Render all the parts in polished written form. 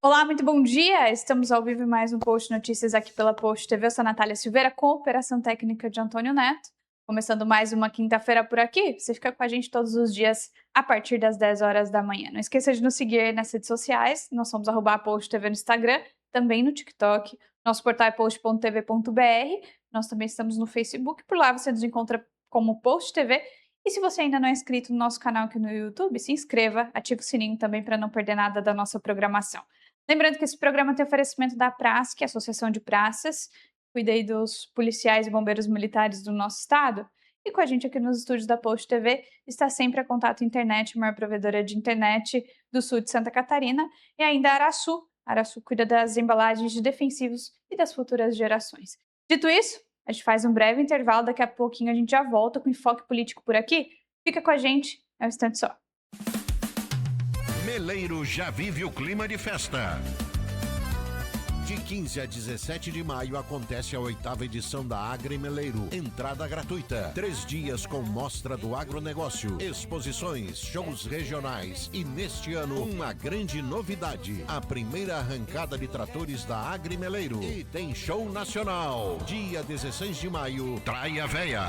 Olá, muito bom dia! Estamos ao vivo em mais um Post Notícias aqui pela Post TV. Eu sou a Natália Silveira, com operação técnica de Antônio Neto. Começando mais uma quinta-feira por aqui, você fica com a gente todos os dias a partir das 10 horas da manhã. Não esqueça de nos seguir nas redes sociais, nós somos @PostTV no Instagram, também no TikTok. Nosso portal é post.tv.br, nós também estamos no Facebook, por lá você nos encontra como Post TV. E se você ainda não é inscrito no nosso canal aqui no YouTube, se inscreva, ative o sininho também para não perder nada da nossa programação. Lembrando que esse programa tem oferecimento da PRASC, que é a Associação de Praças, cuida aí dos policiais e bombeiros militares do nosso estado. E com a gente aqui nos estúdios da Post TV está sempre a Contato Internet, a maior provedora de internet do sul de Santa Catarina, e ainda a Araçu. A Araçu cuida das embalagens de defensivos e das futuras gerações. Dito isso, a gente faz um breve intervalo, daqui a pouquinho a gente já volta com enfoque político por aqui. Fica com a gente, é um instante só. Meleiro já vive o clima de festa. De 15 a 17 de maio acontece a 8ª edição da Agri Meleiro. Entrada gratuita. 3 dias com mostra do agronegócio, exposições, shows regionais e neste ano uma grande novidade. A primeira arrancada de tratores da Agri Meleiro. E tem show nacional. Dia 16 de maio, Traia Véia.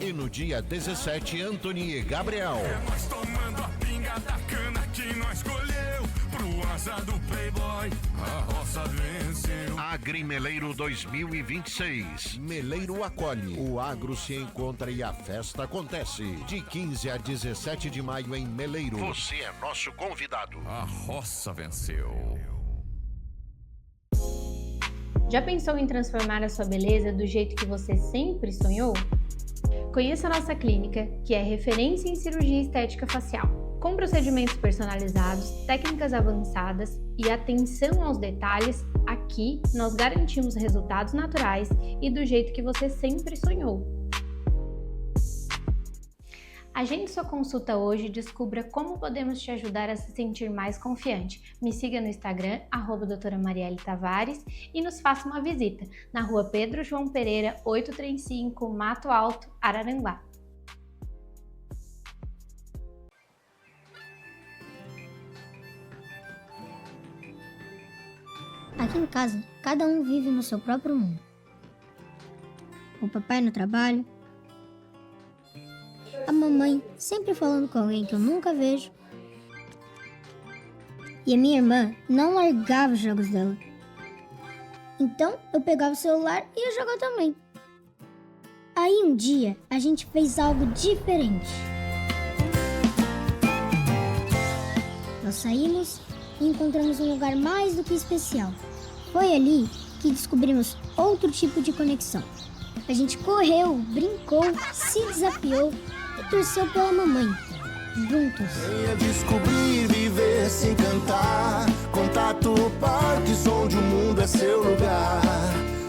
E no dia 17, Anthony e Gabriel. É nós tomando a pinga da cana que nós escolheu. Pro asa do Playboy, a roça venceu. Agrimeleiro 2026. Meleiro acolhe. O agro se encontra e a festa acontece. De 15 a 17 de maio em Meleiro. Você é nosso convidado. A roça venceu. Já pensou em transformar a sua beleza do jeito que você sempre sonhou? Conheça a nossa clínica, que é referência em cirurgia estética facial. Com procedimentos personalizados, técnicas avançadas e atenção aos detalhes, aqui nós garantimos resultados naturais e do jeito que você sempre sonhou. Agende sua consulta hoje e descubra como podemos te ajudar a se sentir mais confiante. Me siga no Instagram, @doutora Marielle Tavares, e nos faça uma visita na rua Pedro João Pereira, 835, Mato Alto, Araranguá. Aqui em casa, cada um vive no seu próprio mundo. O papai no trabalho, a mamãe sempre falando com alguém que eu nunca vejo, e a minha irmã não largava os jogos dela. Então eu pegava o celular e ia jogar também. Aí um dia a gente fez algo diferente. Nós saímos e encontramos um lugar mais do que especial. Foi ali que descobrimos outro tipo de conexão. A gente correu, brincou, se desafiou e torceu pela mamãe. Juntos. Venha descobrir, viver, se encantar. Contato Parque, onde o mundo é seu lugar.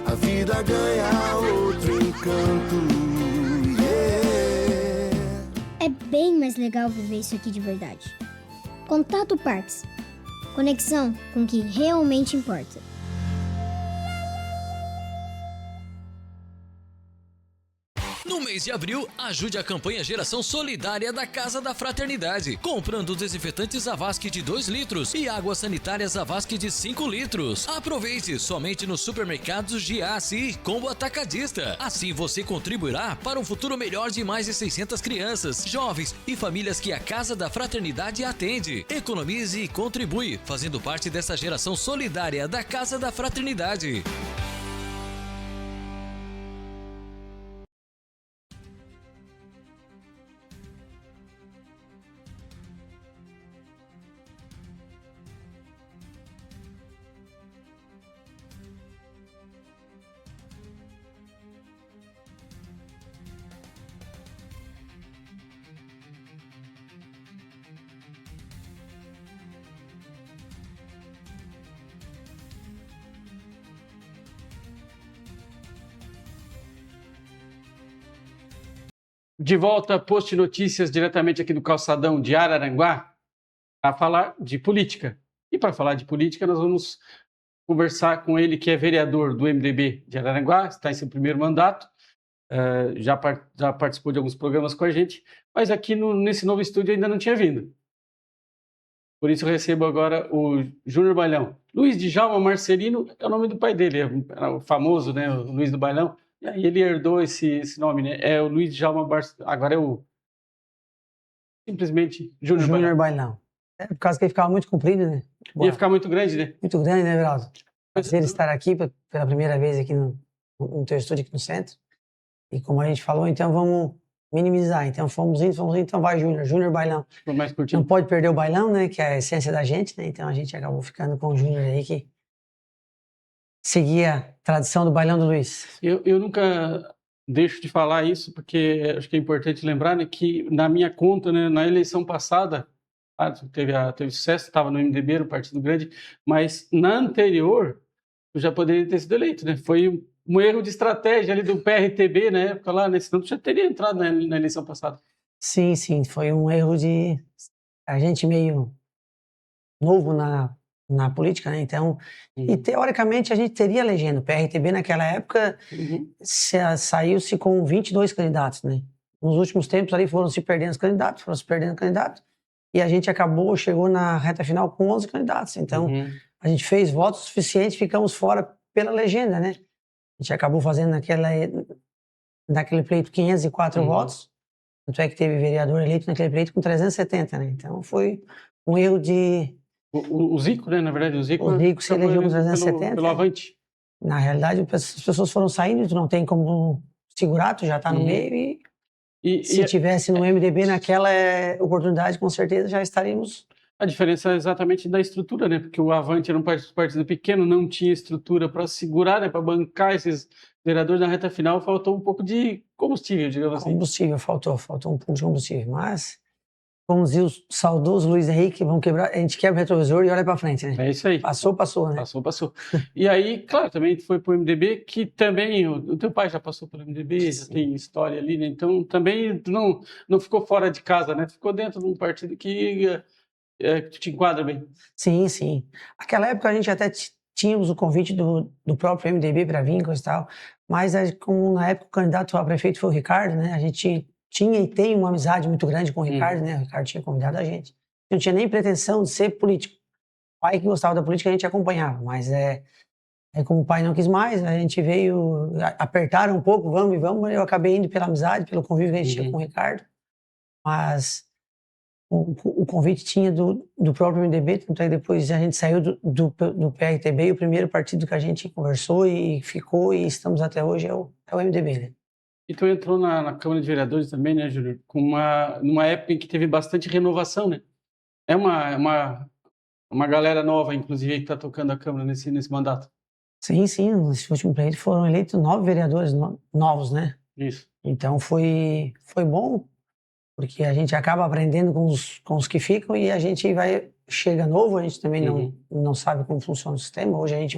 A vida ganha outro encanto. Yeah. É bem mais legal viver isso aqui de verdade. Contato Parques. Conexão com o que realmente importa. No mês de abril, ajude a campanha Geração Solidária da Casa da Fraternidade, comprando desinfetantes Zavasc de 2 litros e águas sanitárias Zavasc de 5 litros. Aproveite somente nos supermercados de ACI Combo Atacadista. Assim você contribuirá para um futuro melhor de mais de 600 crianças, jovens e famílias que a Casa da Fraternidade atende. Economize e contribui, fazendo parte dessa geração solidária da Casa da Fraternidade. De volta, Post Notícias, diretamente aqui do Calçadão de Araranguá, para falar de política. E para falar de política, nós vamos conversar com ele, que é vereador do MDB de Araranguá, está em seu primeiro mandato, já participou de alguns programas com a gente, mas aqui nesse novo estúdio ainda não tinha vindo. Por isso eu recebo agora o Júnior Bailão. Luiz Djalma Marcelino é o nome do pai dele, é o famoso, né, o Luiz do Bailão. E aí ele herdou esse nome, né? É o Luiz Djalma agora é o simplesmente Júnior Júnior Bailão. Bailão. É por causa que ele ficava muito comprido, né? Ia ficar muito grande, né? Muito grande, né, Everaldo? Prazer estar aqui pela primeira vez aqui no teu estúdio aqui no centro. E como a gente falou, então vamos minimizar. Então fomos indo, então vai Júnior Bailão. Ficou mais curtinho. Não pode perder o bailão, né? Que é a essência da gente, né? Então a gente acabou ficando com o Júnior aí, que seguia a tradição do bailão do Luiz. Eu nunca deixo de falar isso, porque acho que é importante lembrar, né, que na minha conta, né, na eleição passada, teve sucesso, estava no MDB, no Partido Grande, mas na anterior eu já poderia ter sido eleito, né? Foi um erro de estratégia ali do PRTB na época lá, né? Senão tu já teria entrado na eleição passada. Sim, foi um erro de a gente meio novo na política, né? Então, e teoricamente a gente teria legenda. O PRTB naquela época saiu-se com 22 candidatos, né? Nos últimos tempos ali foram se perdendo candidatos, e a gente chegou na reta final com 11 candidatos. Então, a gente fez votos suficientes, ficamos fora pela legenda, né? A gente acabou fazendo naquele pleito 504 votos, tanto é que teve vereador eleito naquele pleito com 370, né? Então, foi um erro de... O Zico, né? Na verdade, o Zico se elegeu com 370. Pelo Avante. Na realidade, as pessoas foram saindo, tu não tem como segurar, tu já está no meio e se tivesse no MDB naquela oportunidade, com certeza já estaríamos... A diferença é exatamente da estrutura, né? Porque o Avante era um partido pequeno, não tinha estrutura para segurar, né? Para bancar esses vereadores na reta final, faltou um pouco de combustível, digamos assim. Combustível, faltou um pouco de combustível, mas... Como dizia o saudoso Luiz Henrique, a gente quebra o retrovisor e olha para frente, né? É isso aí. Passou, né? Passou. E aí, claro, também foi pro MDB, que também, o teu pai já passou pelo MDB, já tem história ali, né? Então, também tu não ficou fora de casa, né? Tu ficou dentro de um partido que tu te enquadra bem. Sim. Aquela época a gente até tínhamos o convite do próprio MDB para vir, coisa e tal, mas como na época o candidato a prefeito foi o Ricardo, né? A gente tinha e tem uma amizade muito grande com o Ricardo, né? O Ricardo tinha convidado a gente. Não tinha nem pretensão de ser político. O pai que gostava da política a gente acompanhava, mas como o pai não quis mais, a gente veio, apertaram um pouco, vamos, eu acabei indo pela amizade, pelo convívio que a gente tinha com o Ricardo, mas o convite tinha do próprio MDB, tanto é que depois a gente saiu do PRTB e o primeiro partido que a gente conversou e ficou e estamos até hoje é o MDB, né? E tu entrou na Câmara de Vereadores também, né, Júlio? Numa época em que teve bastante renovação, né? É uma galera nova, inclusive, que está tocando a Câmara nesse mandato. Sim, nesse último pleito foram eleitos 9 vereadores novos, né? Isso. Então foi bom, porque a gente acaba aprendendo com os que ficam e a gente chega novo, a gente também não sabe como funciona o sistema. Hoje a gente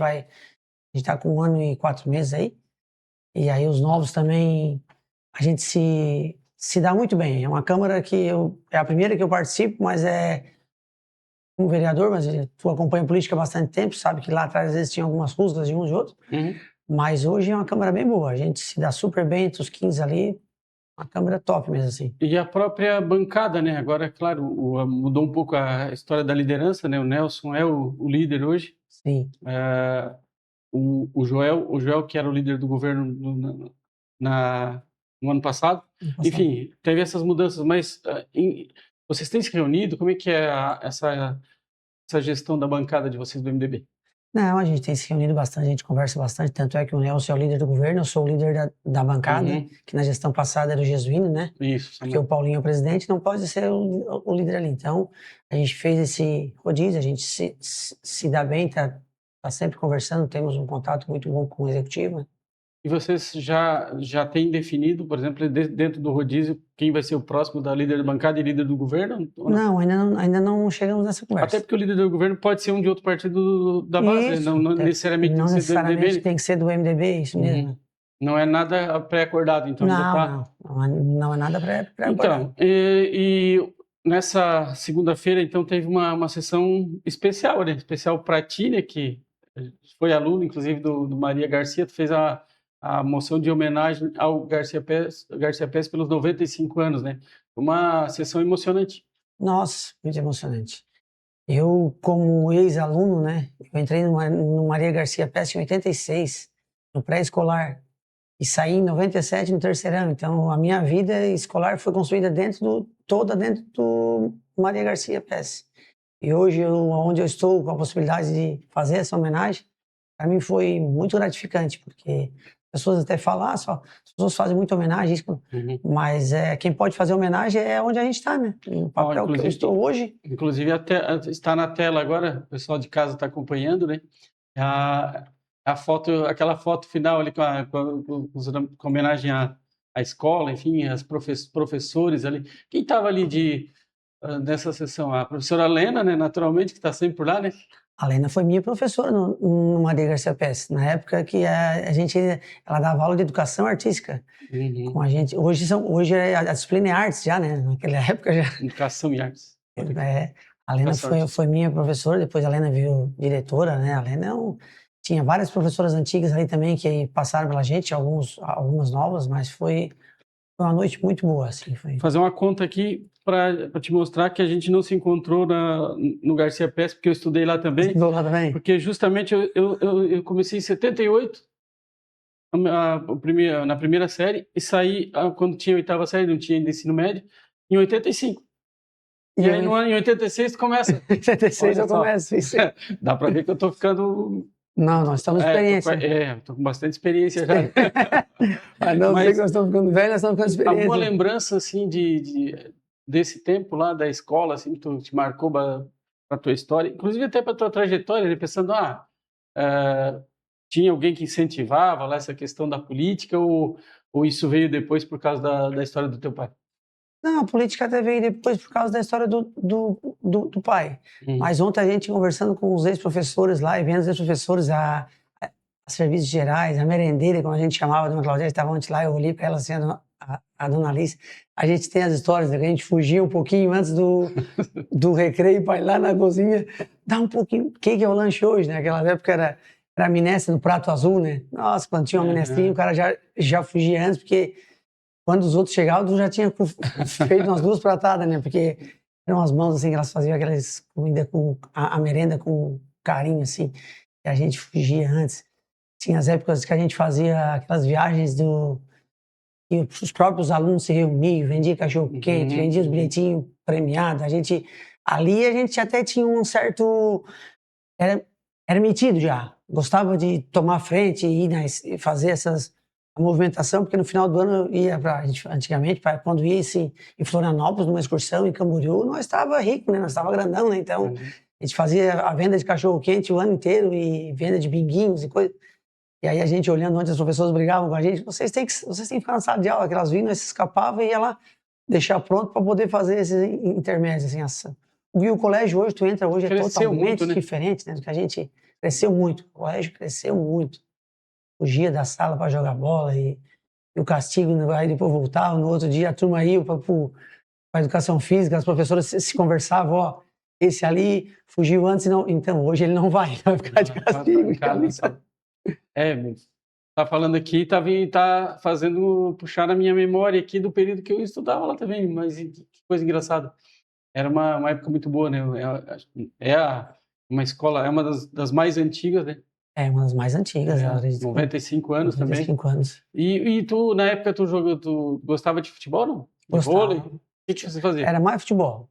está com 1 ano e 4 meses aí. E aí os novos também, a gente se dá muito bem. É uma Câmara que é a primeira que eu participo, mas um vereador, mas tu acompanha política há bastante tempo, sabe que lá atrás às vezes tinha algumas rusgas de uns e outros, mas hoje é uma Câmara bem boa. A gente se dá super bem entre os 15 ali, uma Câmara top mesmo assim. E a própria bancada, né? Agora, claro, mudou um pouco a história da liderança, né? O Nelson é o líder hoje. Sim. O Joel, que era o líder do governo no ano passado. Enfim, teve essas mudanças, mas vocês têm se reunido? Como é que é essa gestão da bancada de vocês do MDB? Não, a gente tem se reunido bastante, a gente conversa bastante, tanto é que o Nelson é o líder do governo, eu sou o líder da bancada, que na gestão passada era o Jesuíno, né? Isso. Porque o Paulinho é o presidente, não pode ser o líder ali. Então, a gente fez esse rodízio, a gente se dá bem, tá sempre conversando, temos um contato muito bom com o executivo. Né? E vocês já têm definido, por exemplo, dentro do rodízio, quem vai ser o próximo da líder da bancada e líder do governo? Não, ainda não chegamos nessa conversa. Até porque o líder do governo pode ser um de outro partido da base, isso, não necessariamente tem que ser do MDB. Tem que ser do MDB, isso mesmo. Não é nada pré-acordado, então. Não é nada pré-acordado. Então, e nessa segunda-feira, então, teve uma sessão especial, né? Especial para ti, né? Que foi aluno, inclusive, do Maria Garcia, tu fez a moção de homenagem ao Garcia Pérez pelos 95 anos, né? Uma sessão emocionante. Nossa, muito emocionante. Eu, como ex-aluno, né, eu entrei no Maria Garcia Pesce em 86, no pré-escolar, e saí em 97 no terceirão. Então, a minha vida escolar foi construída toda dentro do Maria Garcia Pesce. E hoje, onde eu estou, com a possibilidade de fazer essa homenagem, para mim foi muito gratificante, porque as pessoas até falam, as pessoas fazem muita homenagem, mas quem pode fazer homenagem é onde a gente está, né? No papel que eu estou hoje. Inclusive, está na tela agora, o pessoal de casa está acompanhando, né? A foto, aquela foto final ali com homenagem à escola, enfim, aos professores ali. Quem estava ali nessa sessão? A professora Lena, né? Naturalmente, que está sempre por lá, né? A Lena foi minha professora no Maria Garcia Pesce, na época que ela dava aula de educação artística com a gente. Hoje a disciplina é artes já, né? Naquela época já. Educação e artes. A Lena foi minha professora, depois a Lena virou diretora, né? A Lena tinha várias professoras antigas ali também que passaram pela gente, algumas novas, mas foi uma noite muito boa, assim. Fazer uma conta aqui para te mostrar que a gente não se encontrou no Garcia Pesce, porque eu estudei lá também. Estudou lá também? Porque justamente eu comecei em 78, na primeira série, e saí quando tinha a 8ª série, não tinha ainda ensino médio, em 85. E aí, em 86, tu começa. Em 86 eu começo, isso. Dá para ver que eu tô ficando... Não, nós estamos experiência. Tô com bastante experiência já. Mas não sei que nós estamos ficando velhos, nós estamos ficando experiência. Alguma lembrança, assim, desse tempo lá da escola, assim, que te marcou para a tua história, inclusive até para a tua trajetória, né? Pensando, tinha alguém que incentivava lá essa questão da política ou isso veio depois por causa da história do teu pai? Não, a política até veio depois por causa da história do pai. Mas ontem a gente conversando com os ex-professores lá e vendo os ex-professores a serviços gerais, a merendeira, como a gente chamava, a dona Claudete estava ontem lá, eu olhei para ela assim, a dona Alice, a gente tem as histórias, né, que a gente fugia um pouquinho antes do recreio para ir lá na cozinha, dar um pouquinho, o que é o lanche hoje, né? Naquela época era minestra no prato azul, né? Nossa, quando tinha uma minestrinha, o cara já fugia antes, porque quando os outros chegavam, tu já tinha feito umas 2 pratadas, né? Porque eram as mãos assim que elas faziam aquelas comida com a merenda com carinho, assim, e a gente fugia antes. Tinha as épocas que a gente fazia aquelas viagens e os próprios alunos se reuniam, vendia cachorro-quente, vendia os bilhetinhos premiados. Ali a gente até tinha um certo... Era metido já. Gostava de tomar frente e fazer a movimentação, porque no final do ano eu ia antigamente, quando ia em Florianópolis, numa excursão, em Camboriú, nós estava rico, né? Nós estava grandão, né? Então, a gente fazia a venda de cachorro-quente o ano inteiro e venda de binguinhos e coisa. E aí a gente olhando onde as professoras brigavam com a gente, vocês têm que ficar na sala de aula, que elas vinham, nós se escapavam e ia lá deixar pronto para poder fazer esses intermédios, assim. O colégio hoje, tu entra hoje, cresceu totalmente muito, né? diferente, né? Do que a gente cresceu muito. O colégio cresceu muito. Fugia da sala para jogar bola e o castigo, aí depois voltava, no outro dia a turma ia para a educação física, as professoras se conversavam, esse ali fugiu antes, não, então hoje ele não vai ficar de castigo. Tá falando aqui, tá fazendo puxar na minha memória aqui do período que eu estudava lá também, mas que coisa engraçada. Era uma época muito boa, né? Uma escola, é uma das mais antigas, né? É, uma das mais antigas. 95 anos 95 também. Anos. E tu, na época, tu gostava de futebol, não? Gostava. O que você fazia? Era mais futebol.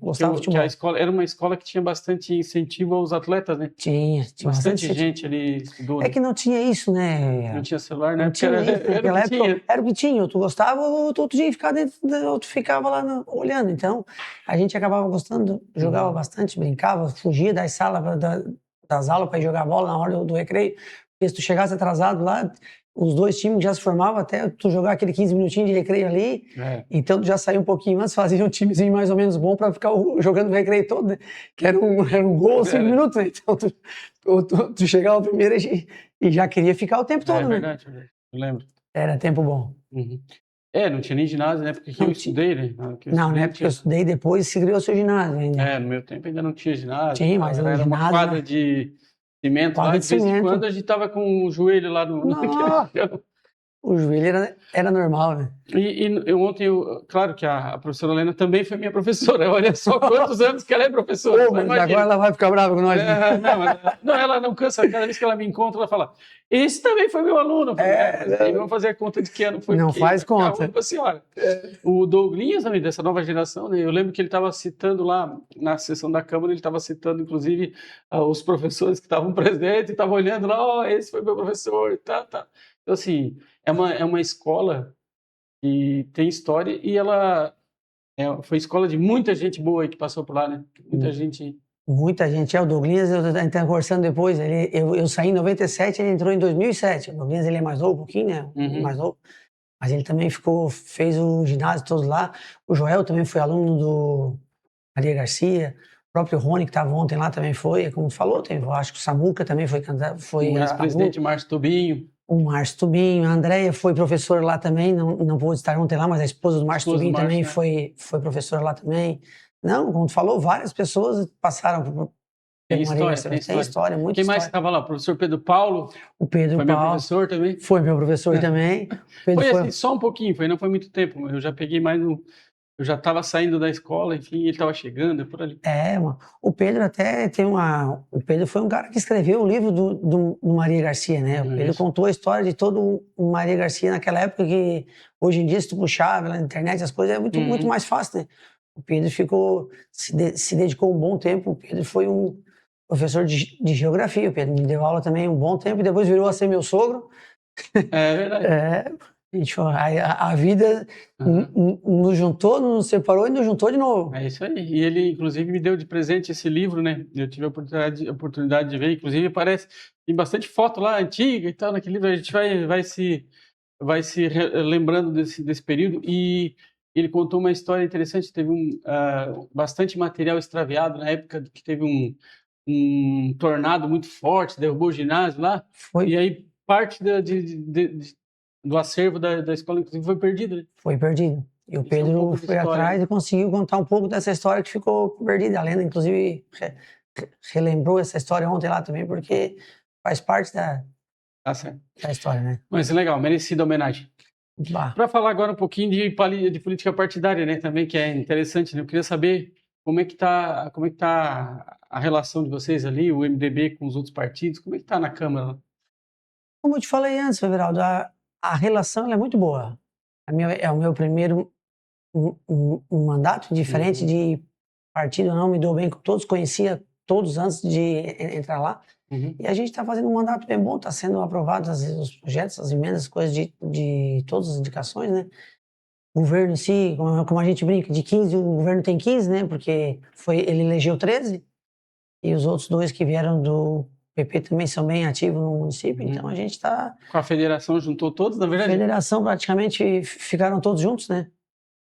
Gostava de futebol. A escola, era uma escola que tinha bastante incentivo aos atletas, né? Tinha bastante gente ali estudou. É que não tinha isso, né? Não tinha celular, né? Não tinha isso. Naquela época era o que tinha. Tu gostava, tu tinha que ficar dentro, tu ficava lá olhando. Então, a gente acabava gostando, jogava bastante, brincava, fugia das salas, das aulas para ir jogar bola na hora do recreio. Porque se tu chegasse atrasado lá, os 2 times já se formavam até tu jogar aquele 15 minutinhos de recreio ali. Então, tu já saía um pouquinho antes, fazia um timezinho mais ou menos bom para ficar jogando o recreio todo, né? Que era um gol 5 minutos, né? Então, tu chegava primeiro e já queria ficar o tempo todo, né? Verdade, eu lembro. Era tempo bom. Não tinha nem ginásio, né? Porque eu estudei, né? Não, né? Porque eu estudei depois se criou o seu ginásio ainda. No meu tempo ainda não tinha ginásio. Tinha, mas era ginásio, uma quadra de cimento lá. De vez em quando a gente tava com o joelho lá no... o joelho era normal, né? Ontem, claro que a professora Helena também foi minha professora. Olha só quantos anos que ela é professora. Pô, mas agora ela vai ficar brava com nós. Não, ela não cansa. Cada vez que ela me encontra, ela fala: esse também foi meu aluno. Vamos fazer a conta de que ano foi. Não faz conta. A senhora. O Douglinhas também, dessa nova geração, né? Eu lembro que ele estava citando lá na sessão da Câmara, ele estava citando, inclusive, os professores que estavam presentes, estavam olhando lá: esse foi meu professor, e tá. Então, assim, é uma escola que tem história e ela foi escola de muita gente boa aí que passou por lá, né? Muita gente. Muita gente. O Douglas, eu estava conversando depois, eu saí em 97, ele entrou em 2007. O Douglas, ele é mais novo um pouquinho, né? Mais novo. Mas ele também fez o ginásio todo lá. O Joel também foi aluno do Maria Garcia. O próprio Rony, que estava ontem lá, também foi. Como tu falou, acho que o Samuca também foi candidato. Foi o ex-presidente Márcio Tubinho. O Márcio Tubinho, a Andréia foi professora lá também, não pôde estar ontem lá, mas a esposa do Márcio Tubinho também foi professora lá também. Não, como tu falou, várias pessoas passaram por tem história, muita Quem mais estava lá? O professor Pedro Paulo? O Pedro foi Paulo. Meu professor também? Foi meu professor também. Foi assim, só um pouquinho, não foi muito tempo. Eu já peguei mais eu já estava saindo da escola, enfim, ele estava chegando, por ali. O Pedro até tem o Pedro foi um cara que escreveu o livro do Maria Garcia, né? O Pedro contou a história de todo o Maria Garcia naquela época que, hoje em dia, se tu puxar na internet, as coisas é muito mais fácil, né? O Pedro se dedicou um bom tempo, o Pedro foi um professor de geografia, o Pedro me deu aula também um bom tempo, e depois virou a ser meu sogro. É verdade. A vida nos juntou, nos separou e nos juntou de novo. É isso aí. E ele, inclusive, me deu de presente esse livro, né? Eu tive a oportunidade de ver. Inclusive, tem bastante foto lá, antiga e tal, naquele livro. A gente vai se lembrando desse período. E ele contou uma história interessante. Teve bastante material extraviado na época que teve um tornado muito forte, derrubou o ginásio lá. Foi. E aí, parte do acervo da escola, inclusive, foi perdido, né? Foi perdido. E o Pedro foi atrás e conseguiu contar um pouco dessa história que ficou perdida. A Lena, inclusive, relembrou essa história ontem lá também, porque faz parte da história, né? Mas é legal, merecida homenagem. Para falar agora um pouquinho de política partidária, né? Também, que é interessante, né? Eu queria saber como é que tá a relação de vocês ali, o MDB com os outros partidos, como é que tá na Câmara? Como eu te falei antes, Everaldo, a relação ela é muito boa. É o meu primeiro mandato, diferente de partido, eu não me dou bem com todos, conhecia todos antes de entrar lá. E a gente está fazendo um mandato bem bom, está sendo aprovados os projetos, as emendas, as coisas de todas as indicações, né? O governo em si, como a gente brinca, de 15, o governo tem 15, né? Porque ele elegeu 13, e os outros 2 que vieram do PP também são bem ativos no município, então a gente está... Com a federação juntou todos, na verdade? A federação praticamente ficaram todos juntos, né?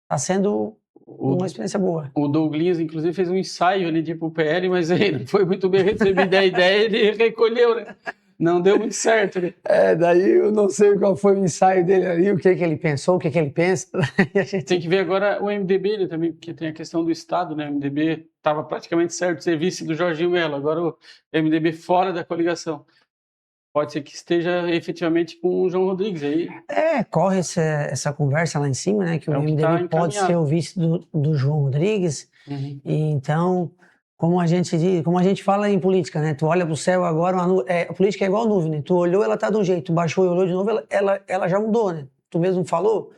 Está sendo uma experiência boa. O Douglas, inclusive, fez um ensaio ali de ir pro PL, mas aí não foi muito bem recebido a ideia, ele recolheu, né? Não deu muito certo, né? Daí eu não sei qual foi o ensaio dele ali, o que ele pensou, o que ele pensa. Tem que ver agora o MDB, né, também, porque tem a questão do Estado, né? O MDB estava praticamente certo de ser vice do Jorginho Mello, agora o MDB fora da coligação. Pode ser que esteja efetivamente com o João Rodrigues aí. Corre essa conversa lá em cima, né? Que o MDB pode ser o vice do João Rodrigues. E então, como a gente fala em política, né? Tu olha pro céu agora, a política é igual nuvem, né? Tu olhou, ela tá de um jeito, tu baixou e olhou de novo, ela já mudou, né? Tu mesmo falou,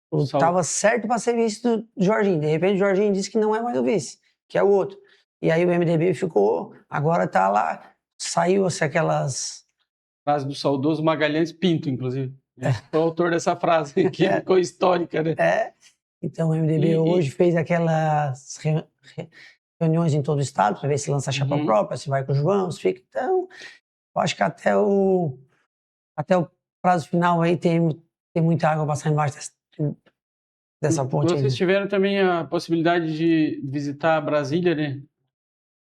tu estava certo para ser vice do Jorginho. De repente o Jorginho disse que não é mais o vice, que é o outro. E aí o MDB ficou, agora tá lá, saiu aquelas... Frase do saudoso Magalhães Pinto, inclusive. Foi o autor dessa frase, que ficou histórica, né? Então o MDB hoje fez aquelas reuniões em todo o estado para ver se lança a chapa própria, se vai com o João, se fica. Então, eu acho que até o prazo final aí tem muita água para passar embaixo dessa ponte. Vocês tiveram também a possibilidade de visitar Brasília, né?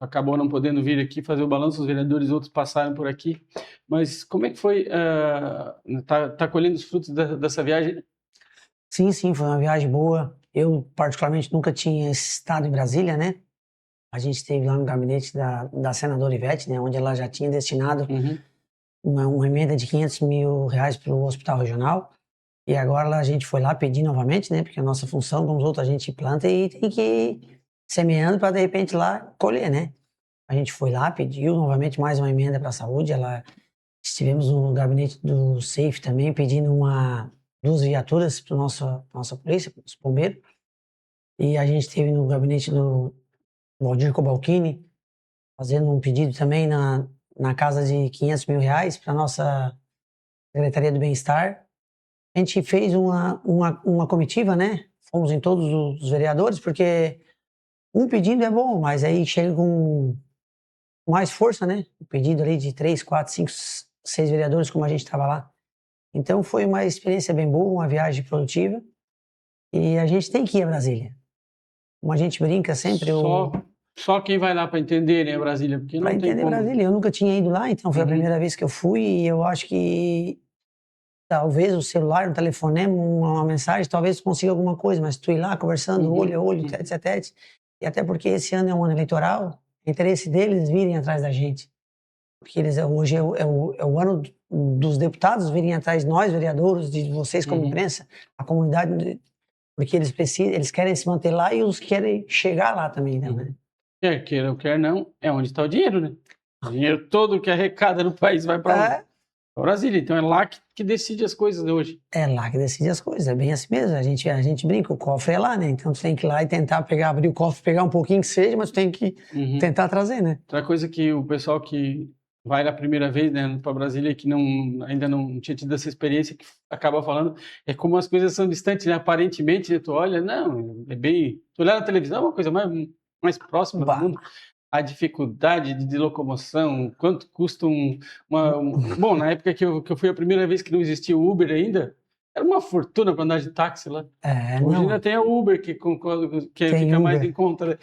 Acabou não podendo vir aqui fazer o balanço, os vereadores outros passaram por aqui. Mas como é que foi? Tá colhendo os frutos dessa viagem? Sim, foi uma viagem boa. Eu, particularmente, nunca tinha estado em Brasília, né? A gente esteve lá no gabinete da senadora Ivete, né? Onde ela já tinha destinado uma emenda de R$500 mil para o Hospital Regional. E agora a gente foi lá pedir novamente, né? Porque a nossa função, como os outros, a gente planta e tem que ir semeando para de repente lá colher, né? A gente foi lá, pediu novamente mais uma emenda para a saúde. Estivemos no gabinete do SAFE também pedindo 2 viaturas para nossa polícia, para os bombeiros. E a gente esteve no gabinete do Valdir Cobalcini fazendo um pedido também na casa de R$500 mil para a nossa Secretaria do Bem-Estar. A gente fez uma comitiva, né? Fomos em todos os vereadores, porque um pedido é bom, mas aí chega com mais força, né? O pedido ali de 3, 4, 5, 6 vereadores, como a gente estava lá. Então foi uma experiência bem boa, uma viagem produtiva. E a gente tem que ir a Brasília. Como a gente brinca sempre... Só quem vai lá para entender, né, Brasília? Porque não Para tem entender como. Brasília. Eu nunca tinha ido lá, então foi a primeira vez que eu fui. E eu acho que talvez o celular, um telefonema, uma mensagem, talvez consiga alguma coisa. Mas tu ir lá conversando, olho a olho, tete a tete. E até porque esse ano é um ano eleitoral, é interesse deles virem atrás da gente. Porque hoje é o ano dos deputados virem atrás de nós, vereadores, de vocês como imprensa, a comunidade, porque eles querem se manter lá e os querem chegar lá também, né? Quer queira ou quer não, é onde está o dinheiro, né? O dinheiro todo que arrecada no país vai para Brasília. Então é lá que decide as coisas de hoje. É lá que decide as coisas, é bem assim mesmo. A gente brinca, o cofre é lá, né? Então tu tem que ir lá e tentar abrir o cofre, pegar um pouquinho que seja, mas tu tem que tentar trazer, né? Outra coisa que o pessoal que vai na primeira vez, né, para Brasília, que ainda não tinha tido essa experiência, que acaba falando, é como as coisas são distantes, né? Aparentemente, né, tu olha, não, é bem... Tu olhar na televisão é uma coisa mais próxima do mundo. A dificuldade de locomoção, quanto custa Bom, na época que eu fui a primeira vez que não existia o Uber ainda, era uma fortuna para andar de táxi lá. Hoje ainda tem o Uber que fica mais em conta. Né?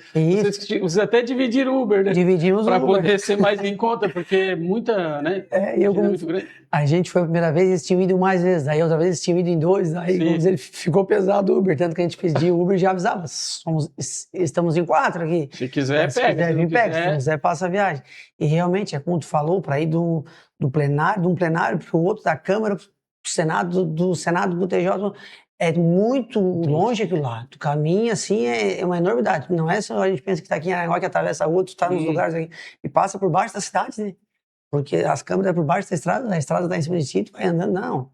Vocês até dividiram o Uber, né? Dividimos para o Uber. poder ser mais em conta, porque é muita, né? Muito grande. A gente foi a primeira vez, eles tinham ido mais vezes, aí outra vez eles tinham ido em 2, aí vamos dizer, ficou pesado o Uber, tanto que a gente pediu o Uber e já avisava, estamos em 4 aqui. Se quiser, pega. Se pega, se quiser, passa a viagem. E realmente, é como tu falou, para ir de um plenário para o outro, da Câmara, Senado, do Senado pro TJ, é muito longe aquilo lá. Tu caminha assim, é uma enormidade. Não é só a gente pensa que está aqui em Aranguá, que atravessa a rua, tu está nos lugares aqui, e passa por baixo da cidade, né? Porque as câmeras é por baixo da estrada, a estrada está em cima de ti, tu vai andando, não.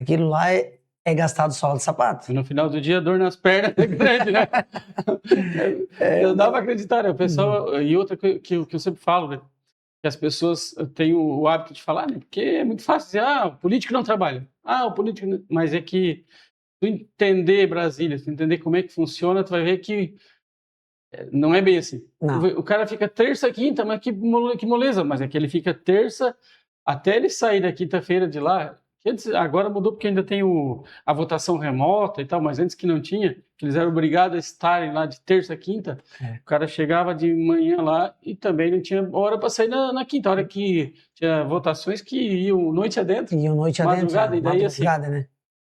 Aquilo lá é gastado sola de sapato. E no final do dia, a dor nas pernas é grande, né? Não dá para acreditar, né? O pessoal, e outra que eu sempre falo, né? Que as pessoas têm o hábito de falar, né? Porque é muito fácil dizer, o político não trabalha. O político não... Mas é que tu entender Brasília, tu entender como é que funciona, tu vai ver que não é bem assim. Não. O cara fica terça, quinta, mas que moleza. Mas é que ele fica terça até ele sair da quinta-feira de lá. Agora mudou porque ainda tem a votação remota e tal, mas antes que não tinha, que eles eram obrigados a estarem lá de terça a quinta, o cara chegava de manhã lá e também não tinha hora para sair na quinta, hora que tinha votações que iam noite adentro. Iam noite adentro, madrugada, e daí né?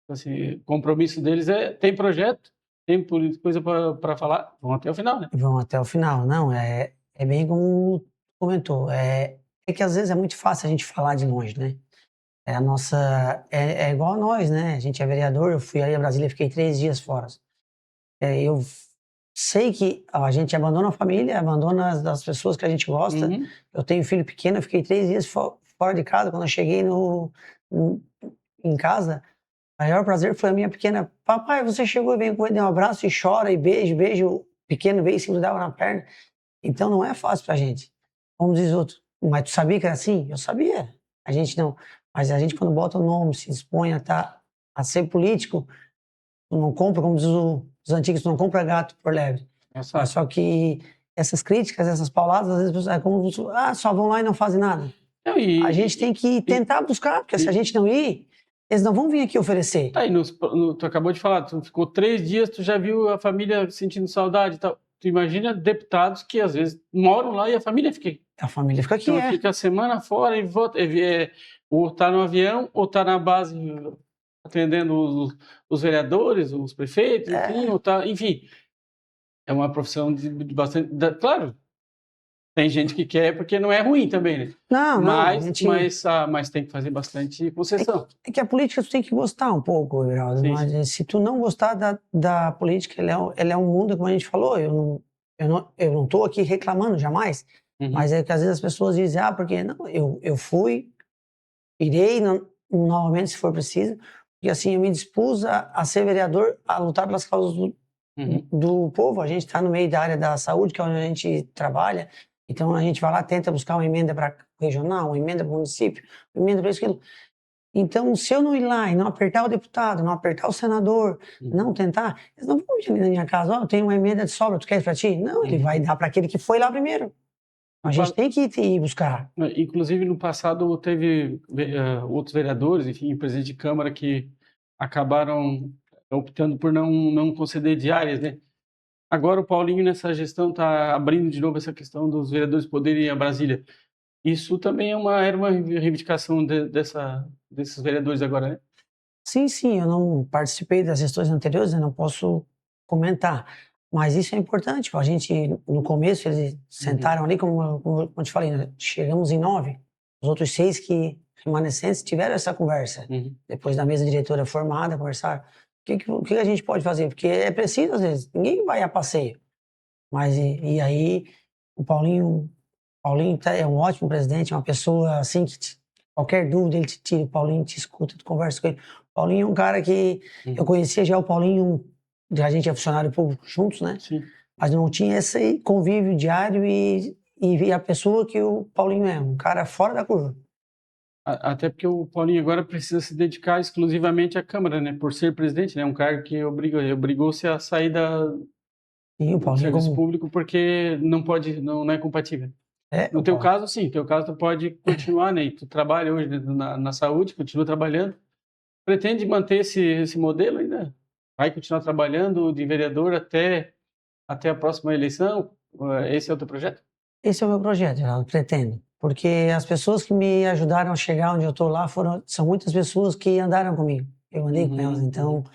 Assim, o compromisso deles tem projeto, tem coisa para falar, vão até o final, né? Vão até o final, não, é bem como comentou, é que às vezes é muito fácil a gente falar de longe, né? É igual a nós, né? A gente é vereador, eu fui aí a Brasília, fiquei 3 dias fora. Eu sei que a gente abandona a família, abandona as pessoas que a gente gosta. Eu tenho filho pequeno, eu fiquei 3 dias fora de casa. Quando eu cheguei em casa, o maior prazer foi a minha pequena. Papai, você chegou e vem com ele, dá um abraço e chora e beijo. O pequeno veio e se grudava na perna. Então não é fácil pra gente. Como diz outro, mas tu sabia que era assim? Eu sabia. A gente não... Mas a gente, quando bota o nome, se dispõe a ser político, tu não compra, como diz os antigos, tu não compra gato por lebre. Só que essas críticas, essas pauladas, às vezes é como só vão lá e não fazem nada. A gente tem que tentar buscar, porque se a gente não ir, eles não vão vir aqui oferecer. Tu acabou de falar, tu ficou 3 dias, tu já viu a família sentindo saudade e tal. Tu imagina deputados que às vezes moram lá e a família fica aqui. A família fica aqui, então, fica a semana fora e volta. Ou tá no avião, ou tá na base atendendo os vereadores, os prefeitos, enfim, enfim. É uma profissão de bastante... Claro, Tem gente que quer porque não é ruim também, né? Não, Mas tem que fazer bastante concessão. É que a política tu tem que gostar um pouco, Geraldo. Sim, Mas se tu não gostar da política, ela é um mundo, como a gente falou, eu não estou aqui reclamando jamais, mas é que às vezes as pessoas dizem, porque não, eu fui, irei novamente se for preciso, porque assim eu me dispus a ser vereador, a lutar pelas causas do povo. A gente está no meio da área da saúde, que é onde a gente trabalha, então a gente vai lá, tenta buscar uma emenda para regional, uma emenda para o município, uma emenda para isso, aquilo. Então, se eu não ir lá e não apertar o deputado, não apertar o senador, não tentar, eles não vão vir na minha casa, eu tenho uma emenda de sobra, tu quer para ti? Não, ele vai dar para aquele que foi lá primeiro. A gente tem que ir buscar. Inclusive, no passado, teve outros vereadores, enfim, presidente de Câmara, que acabaram optando por não conceder diárias, né? Agora o Paulinho, nessa gestão, está abrindo de novo essa questão dos vereadores poderem ir a Brasília. Isso também era uma reivindicação desses vereadores agora, né? Sim, eu não participei das gestões anteriores, eu não posso comentar. Mas isso é importante. A gente, no começo, eles sentaram ali, como eu te falei, né? Chegamos em 9. Os outros 6 remanescentes tiveram essa conversa. Depois da mesa diretora formada, conversaram. O que a gente pode fazer? Porque é preciso, às vezes, ninguém vai a passeio. Mas, e aí, o Paulinho é um ótimo presidente, é uma pessoa assim que qualquer dúvida ele te tira, o Paulinho te escuta, tu conversa com ele. O Paulinho é um cara que eu conhecia já o Paulinho, a gente é funcionário público juntos, né? Sim. Mas não tinha esse convívio diário e a pessoa que o Paulinho é, um cara fora da curva. Até porque o Paulinho agora precisa se dedicar exclusivamente à Câmara, né? Por ser presidente, né? Um cargo que obrigou-se a sair do serviço público porque não é compatível. No teu caso, sim. No teu caso, tu pode continuar, né? E tu trabalha hoje na saúde, continua trabalhando. Pretende manter esse modelo ainda? Vai continuar trabalhando de vereador até a próxima eleição? Esse é o teu projeto? Esse é o meu projeto, Geraldo, pretendo. Porque as pessoas que me ajudaram a chegar onde eu estou lá são muitas pessoas que andaram comigo. Eu andei com elas, então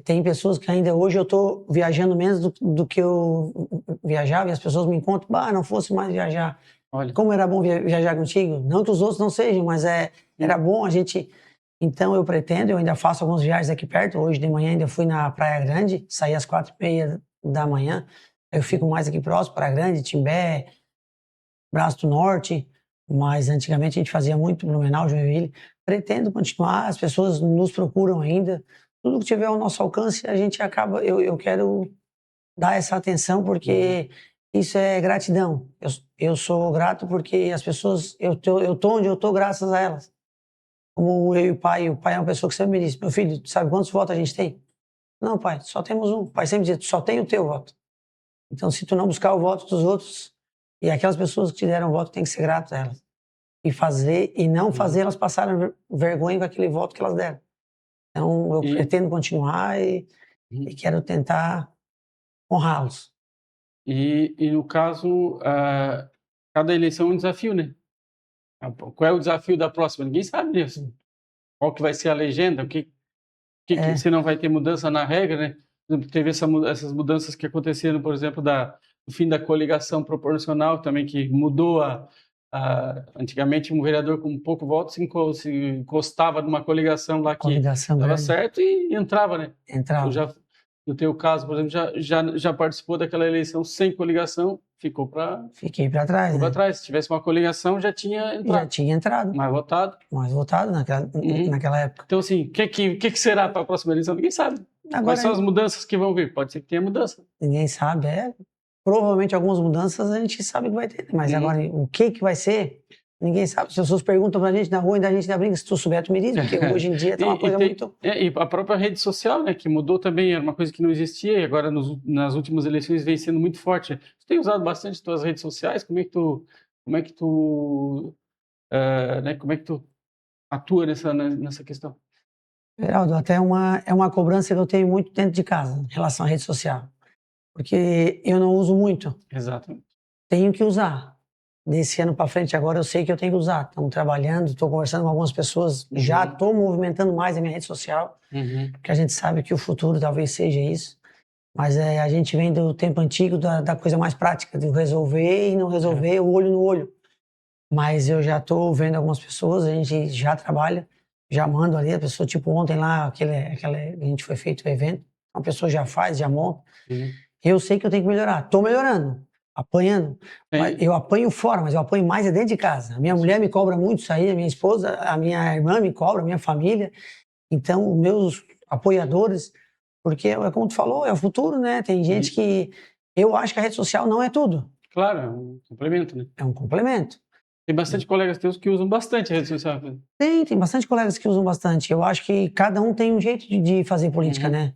tem pessoas que ainda hoje eu estou viajando menos do que eu viajava e as pessoas me encontram, não fosse mais viajar. Olha. Como era bom viajar contigo. Não que os outros não sejam, mas era bom a gente... Então eu ainda faço algumas viagens aqui perto. Hoje de manhã ainda fui na Praia Grande, saí às 4h30 da manhã. Eu fico mais aqui próximo, Praia Grande, Timbé, Braço do Norte, mas antigamente a gente fazia muito Blumenau, Joinville. Pretendo continuar, as pessoas nos procuram ainda. Tudo que tiver ao nosso alcance, a gente acaba... Eu quero dar essa atenção porque isso é gratidão. Eu sou grato porque as pessoas... Eu tô onde eu tô graças a elas. Como eu e o pai é uma pessoa que sempre me disse, meu filho, sabe quantos votos a gente tem? Não, pai, só temos um. O pai sempre dizia, só tem o teu voto. Então, se tu não buscar o voto dos outros, e aquelas pessoas que te deram voto, tem que ser grato a elas. E não fazer elas passarem vergonha com aquele voto que elas deram. Então, eu pretendo continuar e quero tentar honrá-los. E no caso, cada eleição é um desafio, né? Qual é o desafio da próxima? Ninguém sabe disso. Qual que vai ser a legenda? Que se não vai ter mudança na regra, né? Teve essas mudanças que aconteceram, por exemplo, do fim da coligação proporcional também, que mudou antigamente um vereador com pouco voto se encostava numa coligação lá que estava certo e entrava, né? Entrava. No teu caso, por exemplo, já participou daquela eleição sem coligação, Fiquei para trás. Ficou para trás. Se tivesse uma coligação, já tinha entrado. Já tinha entrado. Mais votado naquela época. Então, assim, o que será para a próxima eleição? Ninguém sabe. Quais são as mudanças que vão vir? Pode ser que tenha mudança. Ninguém sabe, Provavelmente algumas mudanças a gente sabe que vai ter, mas agora o que vai ser, ninguém sabe. As pessoas perguntam pra gente na rua, ainda a gente brinca, se tu souber, tu me diz, porque hoje em dia tem uma coisa muito... E a própria rede social, né, que mudou também, era uma coisa que não existia e agora nas últimas eleições vem sendo muito forte. Tu tem usado bastante as tuas redes sociais? Como é que tu atua nessa questão? Geraldo, até é uma cobrança que eu tenho muito dentro de casa, em relação à rede social. Porque eu não uso muito. Exatamente. Tenho que usar. Desse ano para frente, agora eu sei que eu tenho que usar. Estamos trabalhando, estou conversando com algumas pessoas, já estou movimentando mais a minha rede social, porque a gente sabe que o futuro talvez seja isso. Mas a gente vem do tempo antigo da coisa mais prática, de resolver e não resolver, o olho no olho. Mas eu já estou vendo algumas pessoas, a gente já trabalha, já mando ali, a pessoa, tipo ontem lá, a gente foi feito o evento, uma pessoa já faz, já monta. Eu sei que eu tenho que melhorar, estou melhorando, apanhando. Mas eu apanho fora, mas eu apanho mais dentro de casa. A minha mulher me cobra muito isso aí, a minha esposa, a minha irmã me cobra, a minha família. Então, os meus apoiadores, porque é como tu falou, é o futuro, né? Tem gente que... Eu acho que a rede social não é tudo. Claro, é um complemento, né? É um complemento. Tem bastante colegas teus que usam bastante a rede social. Tem bastante colegas que usam bastante. Eu acho que cada um tem um jeito de fazer política, né?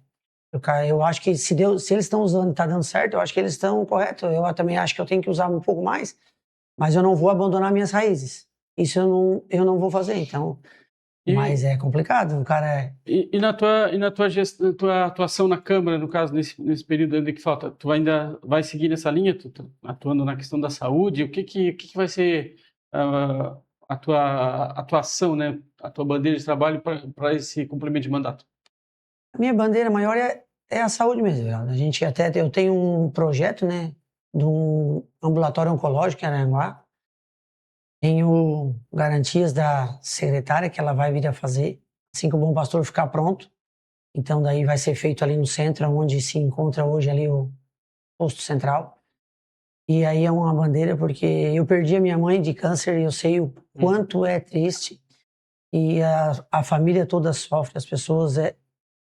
Eu acho que se eles estão usando e está dando certo, eu acho que eles estão corretos. Eu também acho que eu tenho que usar um pouco mais, mas eu não vou abandonar minhas raízes. Isso eu não vou fazer, então... Mas é complicado, o cara... E na tua atuação na Câmara, no caso, nesse período ainda que falta, tu ainda vai seguir nessa linha, tu atuando na questão da saúde? O que vai ser a tua atuação, né? A tua bandeira de trabalho para esse cumprimento de mandato? A minha bandeira maior é a saúde mesmo, Geraldo. Eu tenho um projeto, né, de um ambulatório oncológico em Araranguá. Tenho garantias da secretária que ela vai vir a fazer assim que o Bom Pastor ficar pronto. Então daí vai ser feito ali no centro, onde se encontra hoje ali o posto central. E aí é uma bandeira porque eu perdi a minha mãe de câncer e eu sei o quanto é triste. E a família toda sofre, as pessoas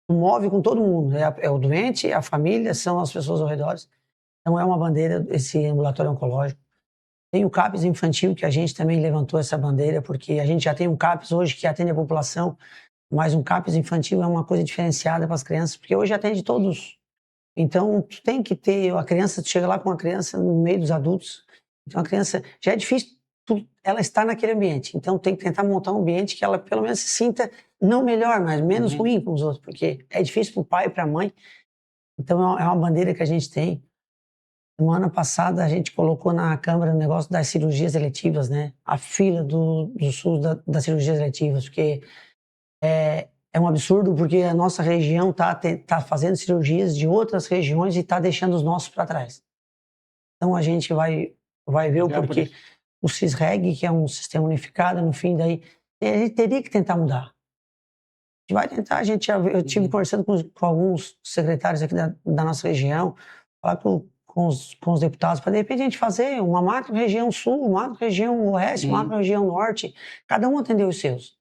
move com todo mundo. É o doente, a família, são as pessoas ao redor. Então é uma bandeira esse ambulatório oncológico. Tem o CAPS infantil, que a gente também levantou essa bandeira, porque a gente já tem um CAPS hoje que atende a população, mas um CAPS infantil é uma coisa diferenciada para as crianças, porque hoje atende todos. Então, tu tem que ter a criança, tu chega lá com uma criança no meio dos adultos, então a criança, já é difícil ela estar naquele ambiente, então tem que tentar montar um ambiente que ela pelo menos se sinta, não melhor, mas menos ruim com os outros, porque é difícil para o pai e para a mãe. Então, é uma bandeira que a gente tem. Semana passada a gente colocou na Câmara o negócio das cirurgias eletivas, né? A fila do SUS das cirurgias eletivas, porque é um absurdo, porque a nossa região tá fazendo cirurgias de outras regiões e tá deixando os nossos para trás. Então a gente vai ver o porquê. O CISREG, que é um sistema unificado, no fim daí, a gente teria que tentar mudar. A gente vai tentar, eu tive conversando com alguns secretários aqui da nossa região, falar com os deputados, para de repente a gente fazer uma macro-região sul, uma macro-região oeste, uma macro-região norte, cada um atendeu os seus.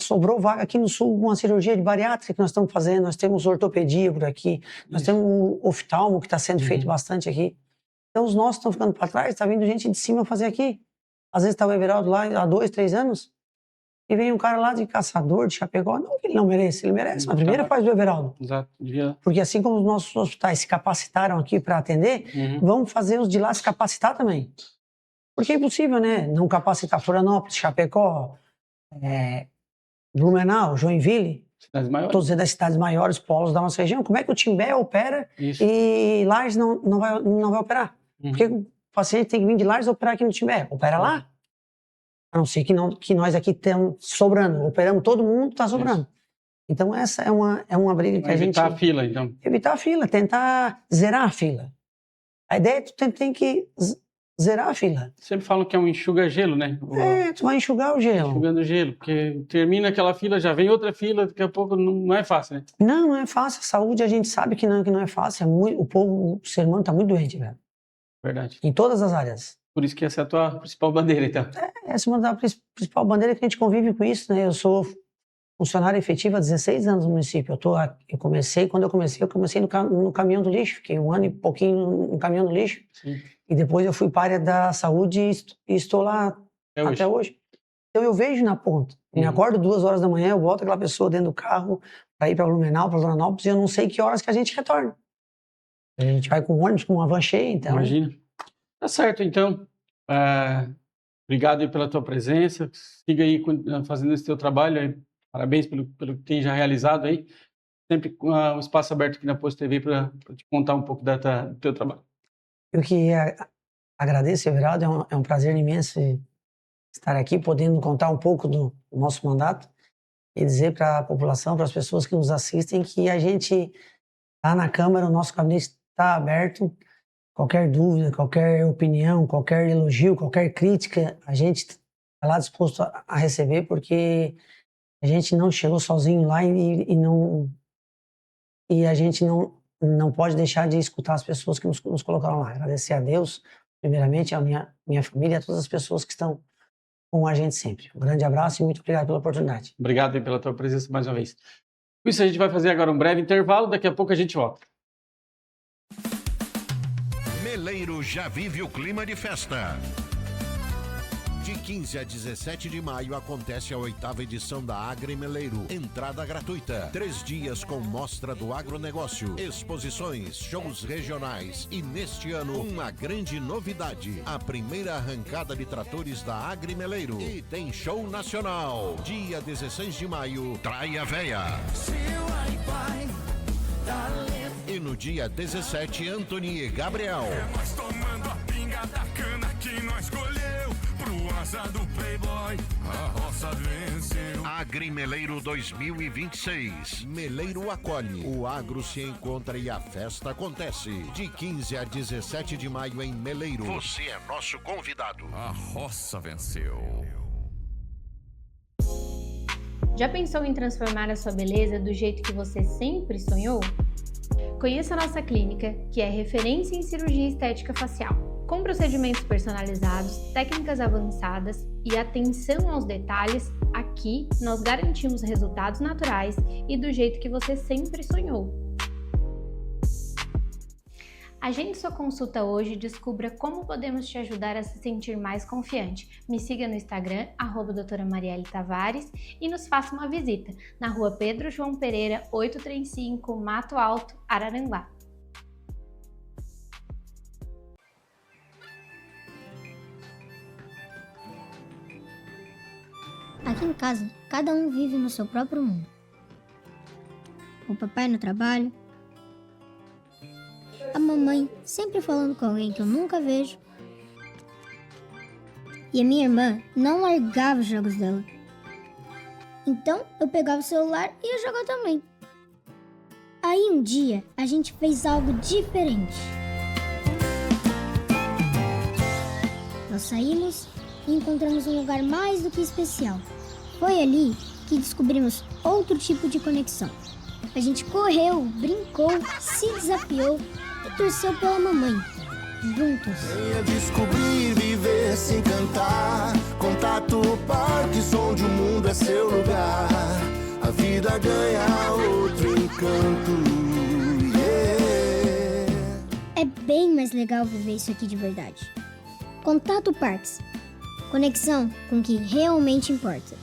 Sobrou vaga aqui no sul, uma cirurgia de bariátrica que nós estamos fazendo, nós temos ortopedia por aqui, nós temos o oftalmo que está sendo feito bastante aqui. Então os nossos estão ficando para trás, está vindo gente de cima fazer aqui. Às vezes está o Everaldo lá há 2, 3 anos, e vem um cara lá de Caçador, de Chapecó, não que ele não merece, ele merece, mas primeiro faz do Everaldo. Exato. Porque assim como os nossos hospitais se capacitaram aqui para atender, vamos fazer os de lá se capacitar também. Porque é impossível, né? Não capacitar Florianópolis, Chapecó, Blumenau, Joinville, todas as cidades maiores, polos da nossa região. Como é que o Timbé opera e Lages não vai operar? Porque o paciente tem que vir de Lages operar aqui no Timbé. Opera lá. A não ser que nós aqui estamos sobrando. Operamos todo mundo, está sobrando. Então essa é uma briga que a gente... Evitar a fila, então. Evitar a fila, tentar zerar a fila. A ideia é que tu tem que zerar a fila. Sempre falam que é um enxuga-gelo, né? Tu vai enxugar o gelo. Enxugando o gelo, porque termina aquela fila, já vem outra fila, daqui a pouco não é fácil, né? Não é fácil. A saúde a gente sabe que não é fácil. O ser humano está muito doente, velho. Verdade. Em todas as áreas. Por isso que essa é a tua principal bandeira, então. Essa é uma da principal bandeira que a gente convive com isso, né? Eu sou funcionário efetivo há 16 anos no município. Quando eu comecei no caminhão do lixo. Fiquei 1 ano e pouquinho no caminhão do lixo. Sim. E depois eu fui para a área da saúde e estou lá até hoje. Então eu vejo na ponta. Me acordo 2 horas da manhã, eu boto aquela pessoa dentro do carro para ir para Blumenau, para Florianópolis, e eu não sei que horas que a gente retorna. A gente vai com ônibus, com uma van cheia, então... Imagina. Tá certo, então. Obrigado aí pela tua presença. Siga aí fazendo esse teu trabalho aí. Parabéns pelo que tem já realizado aí. Sempre um espaço aberto aqui na Posto TV para te contar um pouco do teu trabalho. Eu que agradeço, Everaldo. É um prazer imenso estar aqui, podendo contar um pouco do nosso mandato e dizer para a população, para as pessoas que nos assistem, que a gente Lá na Câmara, o nosso gabinete está aberto. Qualquer dúvida, qualquer opinião, qualquer elogio, qualquer crítica, a gente está lá disposto a receber, porque a gente não chegou sozinho lá e a gente não pode deixar de escutar as pessoas que nos colocaram lá. Agradecer a Deus, primeiramente, a minha família e a todas as pessoas que estão com a gente sempre. Um grande abraço e muito obrigado pela oportunidade. Obrigado pela tua presença mais uma vez. Com isso, a gente vai fazer agora um breve intervalo, daqui a pouco a gente volta. Meleiro já vive o clima de festa. De 15 a 17 de maio acontece a 8ª edição da Agri Meleiro. Entrada gratuita. 3 dias com mostra do agronegócio, exposições, shows regionais e neste ano uma grande novidade. A primeira arrancada de tratores da Agri Meleiro. E tem show nacional. Dia 16 de maio, Traia Véia. E no dia 17, Anthony e Gabriel. Nós tomando a pinga da cana que nós colheu. Pro asa do Playboy, a roça venceu. Agri Meleiro 2026. Meleiro acolhe. O agro se encontra e a festa acontece. De 15 a 17 de maio em Meleiro. Você é nosso convidado. A roça venceu. Já pensou em transformar a sua beleza do jeito que você sempre sonhou? Conheça a nossa clínica, que é referência em cirurgia estética facial. Com procedimentos personalizados, técnicas avançadas e atenção aos detalhes, aqui nós garantimos resultados naturais e do jeito que você sempre sonhou. Agende sua consulta hoje e descubra como podemos te ajudar a se sentir mais confiante. Me siga no Instagram, @doutora Marielle Tavares, e nos faça uma visita na rua Pedro João Pereira, 835, Mato Alto, Araranguá. Aqui em casa, cada um vive no seu próprio mundo. O papai no trabalho, a mamãe sempre falando com alguém que eu nunca vejo, e a minha irmã não largava os jogos dela. Então eu pegava o celular e ia jogar também. Aí um dia a gente fez algo diferente. Nós saímos e encontramos um lugar mais do que especial. Foi ali que descobrimos outro tipo de conexão. A gente correu, brincou, se desafiou e torceu pela mamãe. Juntos. Venha descobrir, viver, se encantar. Contato Parkinson, onde o mundo é seu lugar. A vida ganha outro encanto. Yeah. É bem mais legal viver isso aqui de verdade. Contato Parks. Conexão com o que realmente importa.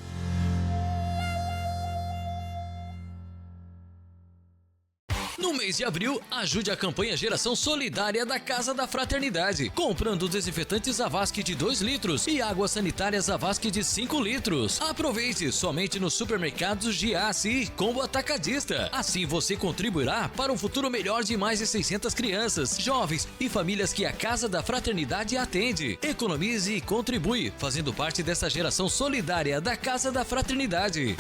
No mês de abril, ajude a campanha Geração Solidária da Casa da Fraternidade, comprando desinfetantes Avasc de 2 litros e águas sanitárias Avasc de 5 litros. Aproveite somente nos supermercados Giasse e Combo Atacadista. Assim você contribuirá para um futuro melhor de mais de 600 crianças, jovens e famílias que a Casa da Fraternidade atende. Economize e contribui, fazendo parte dessa geração solidária da Casa da Fraternidade.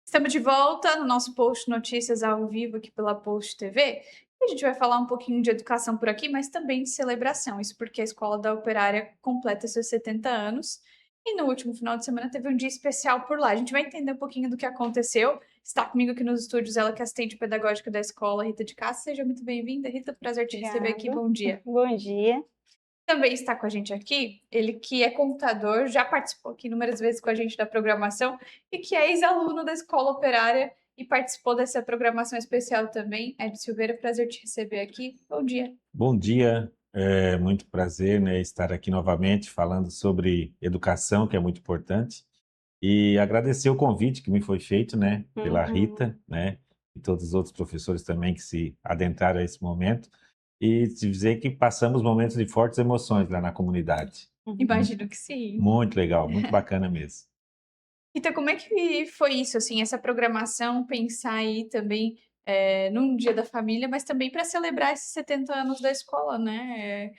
Estamos de volta no nosso Post Notícias ao vivo aqui pela Post TV. A gente vai falar um pouquinho de educação por aqui, mas também de celebração. Isso porque a Escola da Operária completa seus 70 anos e no último final de semana teve um dia especial por lá. A gente vai entender um pouquinho do que aconteceu. Está comigo aqui nos estúdios ela que é assistente pedagógica da escola, Rita de Castro. Seja muito bem-vinda, Rita. Prazer te receber aqui. Bom dia. Bom dia. Também está com a gente aqui, ele que é contador, já participou aqui inúmeras vezes com a gente da programação e que é ex-aluno da Escola Operária e participou dessa programação especial também. Ed Silveira, prazer te receber aqui. Bom dia. Bom dia, é muito prazer, né, estar aqui novamente falando sobre educação, que é muito importante. E agradecer o convite que me foi feito, né, pela Uhum. Rita, né, e todos os outros professores também que se adentraram a esse momento, e te dizer que passamos momentos de fortes emoções lá na comunidade. Imagino que sim. Muito legal, muito bacana mesmo. Então, como é que foi isso, assim, essa programação, pensar aí também, num dia da família, mas também para celebrar esses 70 anos da escola, né?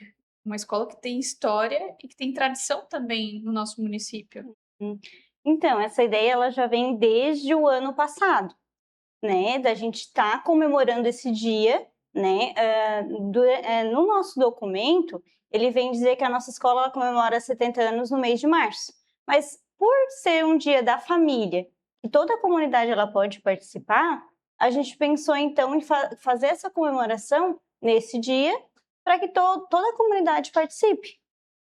Uma escola que tem história e que tem tradição também no nosso município. Hum. Então, essa ideia ela já vem desde o ano passado, né, da gente estar comemorando esse dia, né, no nosso documento, ele vem dizer que a nossa escola ela comemora 70 anos no mês de março, mas por ser um dia da família, e toda a comunidade ela pode participar, a gente pensou então em fazer essa comemoração nesse dia, para que toda a comunidade participe,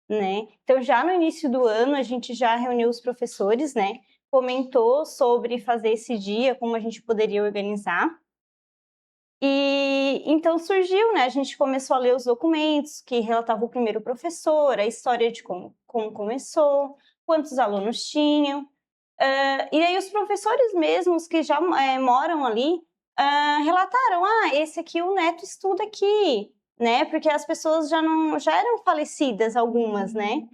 né. Então já no início do ano a gente já reuniu os professores, né, comentou sobre fazer esse dia, como a gente poderia organizar. E então surgiu, né, a gente começou a ler os documentos que relatavam o primeiro professor, a história de como começou, quantos alunos tinham. E aí os professores mesmos que já moram ali, relataram: "Ah, esse aqui o neto estuda aqui", né, porque as pessoas já eram falecidas algumas, né.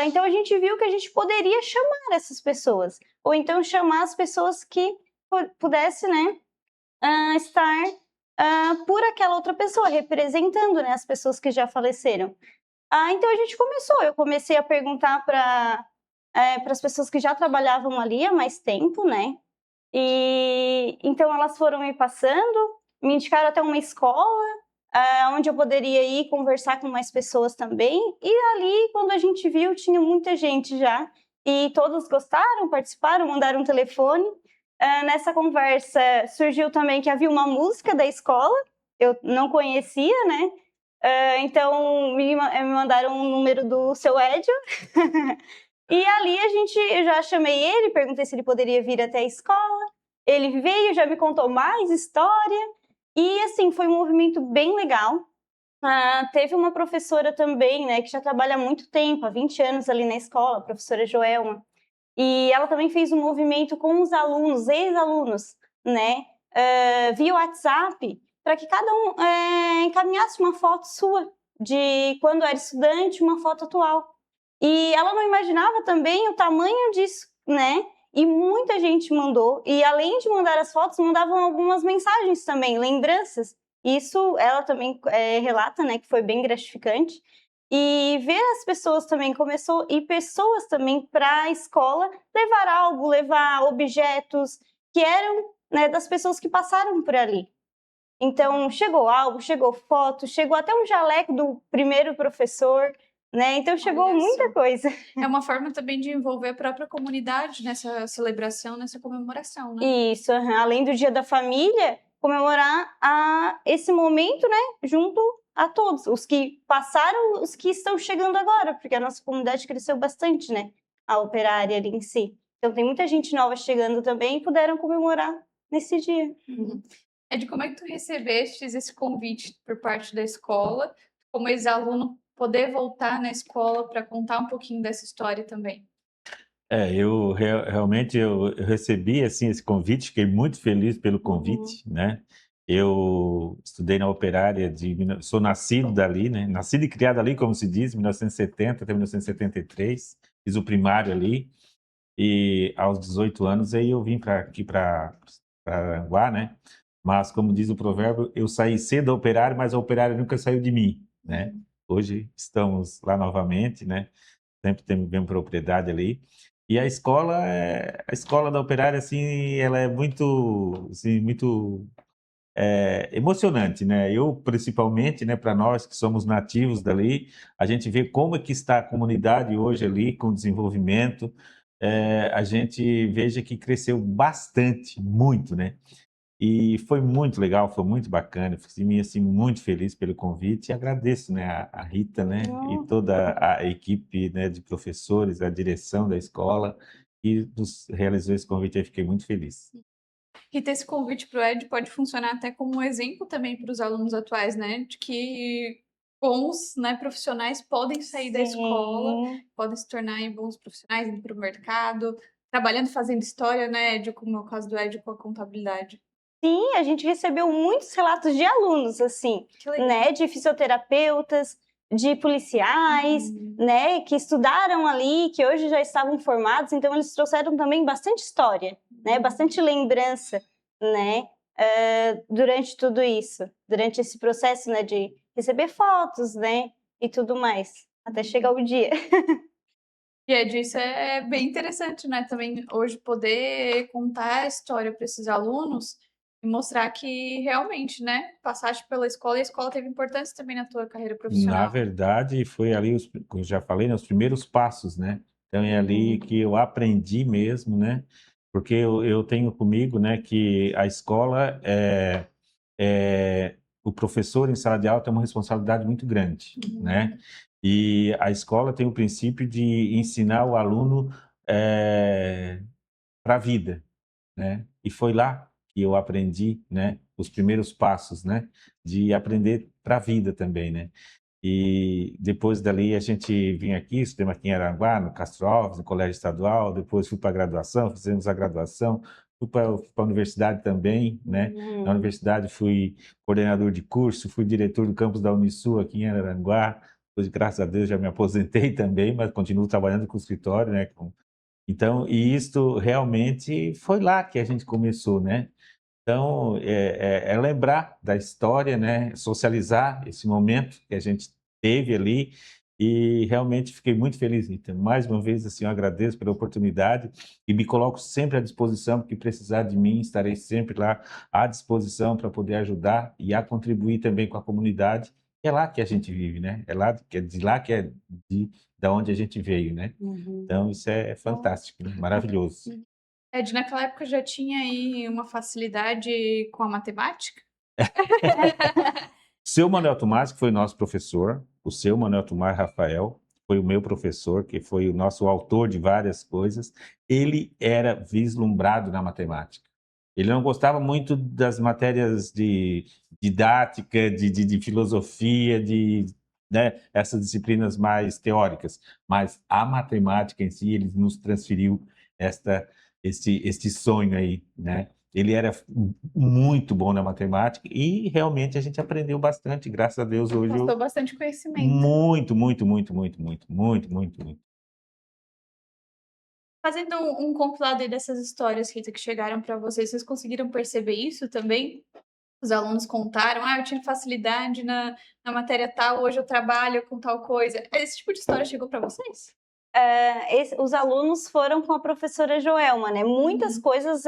Então a gente viu que a gente poderia chamar essas pessoas, ou então chamar as pessoas que pudesse, né, estar, por aquela outra pessoa, representando, né, as pessoas que já faleceram. Então eu comecei a perguntar para as pessoas que já trabalhavam ali há mais tempo, né, e então elas foram me passando, me indicaram até uma escola, onde eu poderia ir conversar com mais pessoas também, e ali quando a gente viu tinha muita gente já, e todos gostaram, participaram, mandaram um telefone. Nessa conversa surgiu também que havia uma música da escola, eu não conhecia, né, então me mandaram um número do seu Edio, e ali eu já chamei ele, perguntei se ele poderia vir até a escola, ele veio, já me contou mais história, e assim, foi um movimento bem legal. Teve uma professora também, né, que já trabalha há muito tempo, há 20 anos ali na escola, a professora Joelma, e ela também fez um movimento com os alunos, ex-alunos, né, via WhatsApp, para que cada um encaminhasse uma foto sua, de quando era estudante, uma foto atual. E ela não imaginava também o tamanho disso, né, e muita gente mandou, e além de mandar as fotos, mandavam algumas mensagens também, lembranças. Isso ela também relata, né, que foi bem gratificante. E ver as pessoas também e pessoas também para a escola levar algo, levar objetos que eram, né, das pessoas que passaram por ali. Então chegou algo, chegou foto, chegou até um jaleco do primeiro professor, né, então chegou muita coisa. É uma forma também de envolver a própria comunidade nessa celebração, nessa comemoração, né? Isso, além do Dia da Família, comemorar esse momento, né, junto a todos, os que passaram, os que estão chegando agora, porque a nossa comunidade cresceu bastante, né, a operária ali em si. Então tem muita gente nova chegando também e puderam comemorar nesse dia. Ed, como é que tu recebeste esse convite por parte da escola, como ex-aluno, poder voltar na escola para contar um pouquinho dessa história também? Eu realmente eu recebi, assim, esse convite, fiquei muito feliz pelo convite, né. Eu estudei na operária sou nascido dali, né, nascido e criado ali, como se diz, 1970 até 1973, fiz o primário ali, e aos 18 anos aí eu vim aqui para Aranguá, né, mas como diz o provérbio, eu saí cedo da operária, mas a operária nunca saiu de mim, né. Hoje estamos lá novamente, né, sempre temos bem propriedade ali. E a escola da operária, assim, ela é muito, assim, muito emocionante, né? Eu, principalmente, né, para nós que somos nativos dali, a gente vê como é que está a comunidade hoje ali, com desenvolvimento, a gente veja que cresceu bastante, muito, né? E foi muito legal, foi muito bacana, fiquei assim, muito feliz pelo convite e agradeço, né, a Rita, né, e toda a equipe, né, de professores, a direção da escola, que nos realizou esse convite, eu fiquei muito feliz. E ter esse convite para o Ed pode funcionar até como um exemplo também para os alunos atuais, né, de que bons, né, profissionais podem sair da escola, podem se tornar bons profissionais, ir para o mercado, trabalhando, fazendo história, né, Ed, como é o caso do Ed com a contabilidade. Sim, a gente recebeu muitos relatos de alunos, assim, Que legal. né, de fisioterapeutas, de policiais, né, que estudaram ali, que hoje já estavam formados, então eles trouxeram também bastante história, né, bastante lembrança, né, durante tudo isso, durante esse processo, né, de receber fotos, né, e tudo mais, até chegar o dia. E Ed, isso é bem interessante, né, também hoje poder contar a história para esses alunos e mostrar que realmente, né, passaste pela escola e a escola teve importância também na tua carreira Na profissional. verdade, foi ali, como eu já falei, né, os primeiros passos, né? Então, é ali que eu aprendi mesmo, né? Porque eu tenho comigo, né, que a escola, o professor em sala de aula tem uma responsabilidade muito grande, né? E a escola tem o princípio de ensinar o aluno para a vida, né? E foi lá que eu aprendi, né, os primeiros passos, né, de aprender para a vida também, né? E depois dali a gente vinha aqui, estudamos aqui em Aranguá, no Castro Alves, no Colégio Estadual, depois fui para a graduação, fizemos a graduação, fui para a universidade também, né? Na universidade fui coordenador de curso, fui diretor do campus da Unisul aqui em Aranguá, depois, graças a Deus, já me aposentei também, mas continuo trabalhando com o escritório, né? Então, e isto realmente foi lá que a gente começou, né? Então, é lembrar da história, né? Socializar esse momento que a gente teve ali e realmente fiquei muito feliz. Então, mais uma vez, assim, eu agradeço pela oportunidade e me coloco sempre à disposição, porque precisar de mim, estarei sempre lá à disposição para poder ajudar e a contribuir também com a comunidade. É lá que a gente vive, né? É lá que é de lá que é da onde a gente veio, né? Então, isso é fantástico, né? Maravilhoso. Ed, naquela época já tinha aí uma facilidade com a matemática? Seu Manuel Tomás, que foi nosso professor, o seu Manuel Tomás Rafael, foi o meu professor, que foi o nosso autor de várias coisas, ele era vislumbrado na matemática. Ele não gostava muito das matérias de didática, de filosofia, né, essas disciplinas mais teóricas, mas a matemática em si, ele nos transferiu este sonho aí, né? Ele era muito bom na matemática e realmente a gente aprendeu bastante, graças a Deus hoje Passou bastante conhecimento. muito. Fazendo um compilado aí dessas histórias, Rita, que chegaram para vocês, vocês conseguiram perceber isso também? Os alunos contaram, eu tinha facilidade na matéria tal, hoje eu trabalho com tal coisa. Esse tipo de história chegou para vocês? Os alunos foram com a professora Joelma, né? Muitas coisas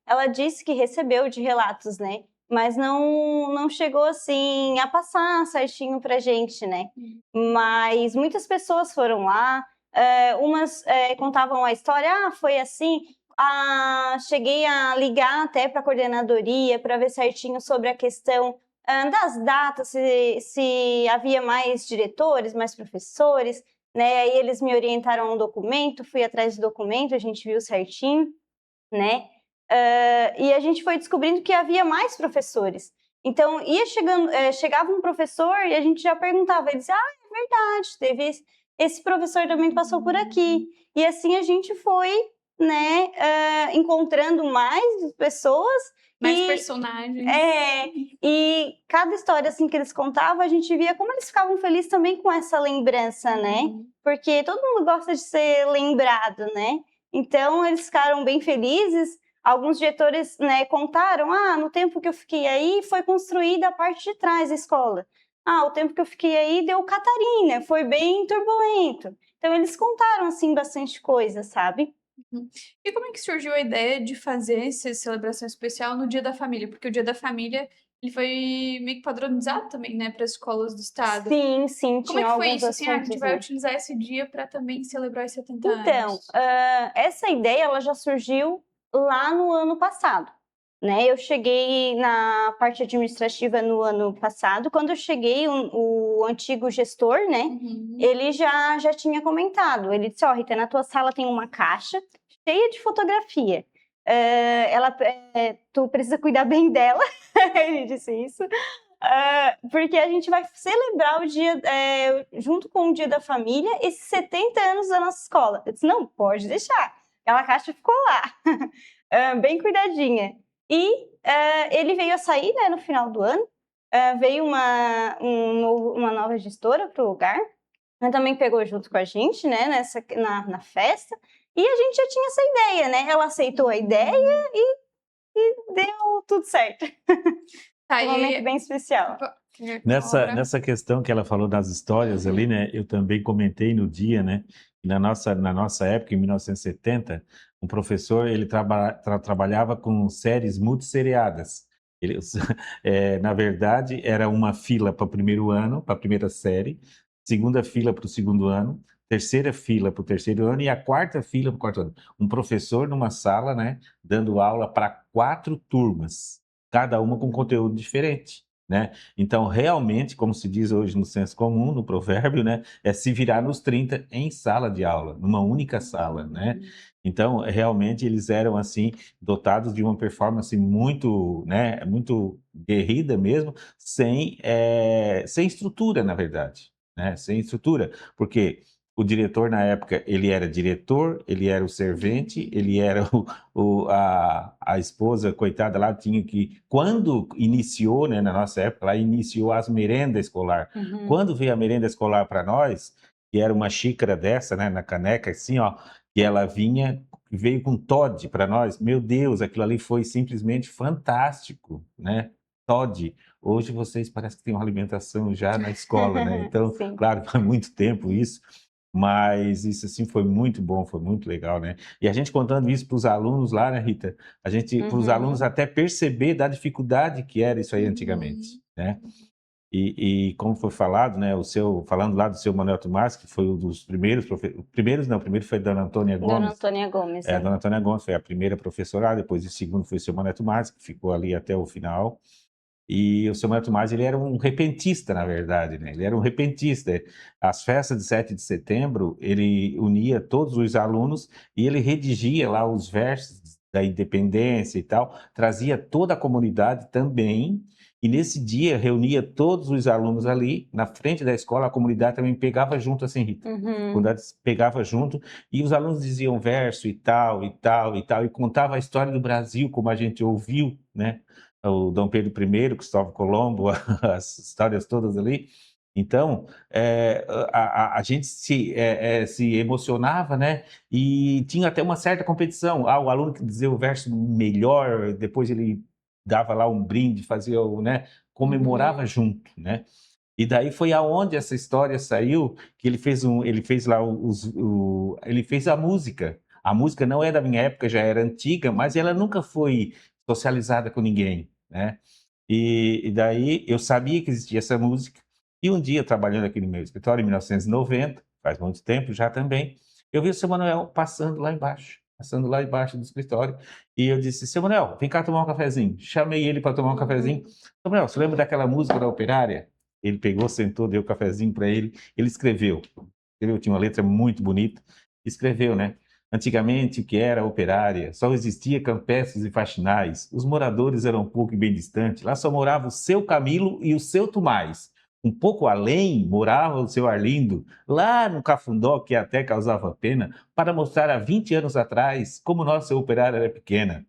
ela disse que recebeu de relatos, né? Mas não chegou assim a passar certinho pra gente, né? Mas muitas pessoas foram lá, umas contavam a história, foi assim, cheguei a ligar até para a coordenadoria para ver certinho sobre a questão das datas, se havia mais diretores, mais professores, né? Aí eles me orientaram a um documento, fui atrás do documento, a gente viu certinho, né? E a gente foi descobrindo que havia mais professores. Então, chegava um professor e a gente já perguntava, ele dizia, é verdade, teve esse professor também passou por aqui. E assim a gente foi, né, encontrando mais pessoas. Mais personagens. E cada história assim que eles contavam, a gente via como eles ficavam felizes também com essa lembrança, né? Porque todo mundo gosta de ser lembrado, né? Então, eles ficaram bem felizes. Alguns diretores, né, contaram, no tempo que eu fiquei aí, foi construída a parte de trás da escola. O tempo que eu fiquei aí, deu Catarina, foi bem turbulento. Então, eles contaram, assim, bastante coisa, sabe? E como é que surgiu a ideia de fazer essa celebração especial no Dia da Família? Porque o Dia da Família, ele foi meio que padronizado também, né, para as escolas do estado. Sim, como é que foi isso? Assim, a gente vai utilizar esse dia para também celebrar os 70 anos. Então, essa ideia, ela já surgiu lá no ano passado, né? Eu cheguei na parte administrativa no ano passado. Quando eu cheguei, o antigo gestor, né? Ele já tinha comentado. Ele disse, Rita, na tua sala tem uma caixa cheia de fotografia. Tu precisa cuidar bem dela. Ele disse isso. Porque a gente vai celebrar o dia, junto com o Dia da Família, esses 70 anos da nossa escola. Eu disse, não, pode deixar. Aquela caixa ficou lá, bem cuidadinha. E ele veio a sair, né, no final do ano. Veio uma nova gestora para o lugar. Ela também pegou junto com a gente, né, na festa. E a gente já tinha essa ideia, né? Ela aceitou a ideia e deu tudo certo. Tá, Um momento bem especial. Nessa questão que ela falou das histórias ali, né? Eu também comentei no dia, né? Na nossa época, em 1970, um professor, ele trabalhava com séries multisseriadas. Na verdade, era uma fila para o primeiro ano, para a primeira série, segunda fila para o segundo ano, terceira fila para o terceiro ano e a quarta fila para o quarto ano. Um professor numa sala, né? Dando aula para 4 turmas, cada uma com conteúdo diferente. Né? Então, realmente, como se diz hoje no senso comum, no provérbio, né, é se virar nos 30 em sala de aula, numa única sala, né? Então, realmente, eles eram, assim, dotados de uma performance muito, né, muito guerrida mesmo, sem estrutura, na verdade, né? Sem estrutura, porque o diretor, na época, ele era diretor, ele era o servente, ele era a esposa, coitada lá, tinha que... Quando iniciou, né, na nossa época, lá iniciou as merendas escolar. Quando veio a merenda escolar para nós, que era uma xícara dessa, né, na caneca, assim, ó, que ela veio com Toddy para nós. Meu Deus, aquilo ali foi simplesmente fantástico, né? Toddy. Hoje vocês parecem que têm uma alimentação já na escola, né? Então, claro, faz muito tempo isso. Mas isso, assim, foi muito bom, foi muito legal, né? E a gente contando isso para os alunos lá, né, Rita? Para os alunos até perceber da dificuldade que era isso aí antigamente, né? E como foi falado, né, falando lá do seu Manuel Tomás, que foi um dos primeiros professores, o primeiro foi Dona Antônia Gomes. Dona Antônia Gomes, Dona Antônia Gomes foi a primeira professora, depois o segundo foi o seu Manuel Tomás, que ficou ali até o final. E o seu Manuel Tomás, ele era um repentista, na verdade, né? Ele era um repentista. As festas de 7 de setembro, ele unia todos os alunos e ele redigia lá os versos da independência e tal, trazia toda a comunidade também, e nesse dia reunia todos os alunos ali, na frente da escola, a comunidade também pegava junto, assim, Rita. A comunidade pegava junto, e os alunos diziam verso e tal, e tal, e tal, e contava a história do Brasil, como a gente ouviu, né? O Dom Pedro I, Cristóvão Colombo, as histórias todas ali. Então, a gente se emocionava, né? E tinha até uma certa competição. O aluno que dizia o verso melhor, depois ele dava lá um brinde, fazia, né? Comemorava junto, né? E daí foi aonde essa história saiu, que ele fez a música. A música não é da minha época, já era antiga, mas ela nunca foi socializada com ninguém, né? E daí eu sabia que existia essa música, e um dia, trabalhando aqui no meu escritório, em 1990, faz muito tempo já também, eu vi o seu Manuel passando lá embaixo do escritório, e eu disse, seu Manuel, vem cá tomar um cafezinho. Chamei ele para tomar um cafezinho. Seu Manuel, você lembra daquela música da Operária? Ele pegou, sentou, deu um cafezinho para ele, ele escreveu, tinha uma letra muito bonita, escreveu, né? Antigamente, o que era operária, só existia campestres e faxinais. Os moradores eram pouco e bem distantes. Lá só morava o seu Camilo e o seu Tomás. Um pouco além morava o seu Arlindo, lá no Cafundó, que até causava pena, para mostrar há 20 anos atrás como nossa operária era pequena.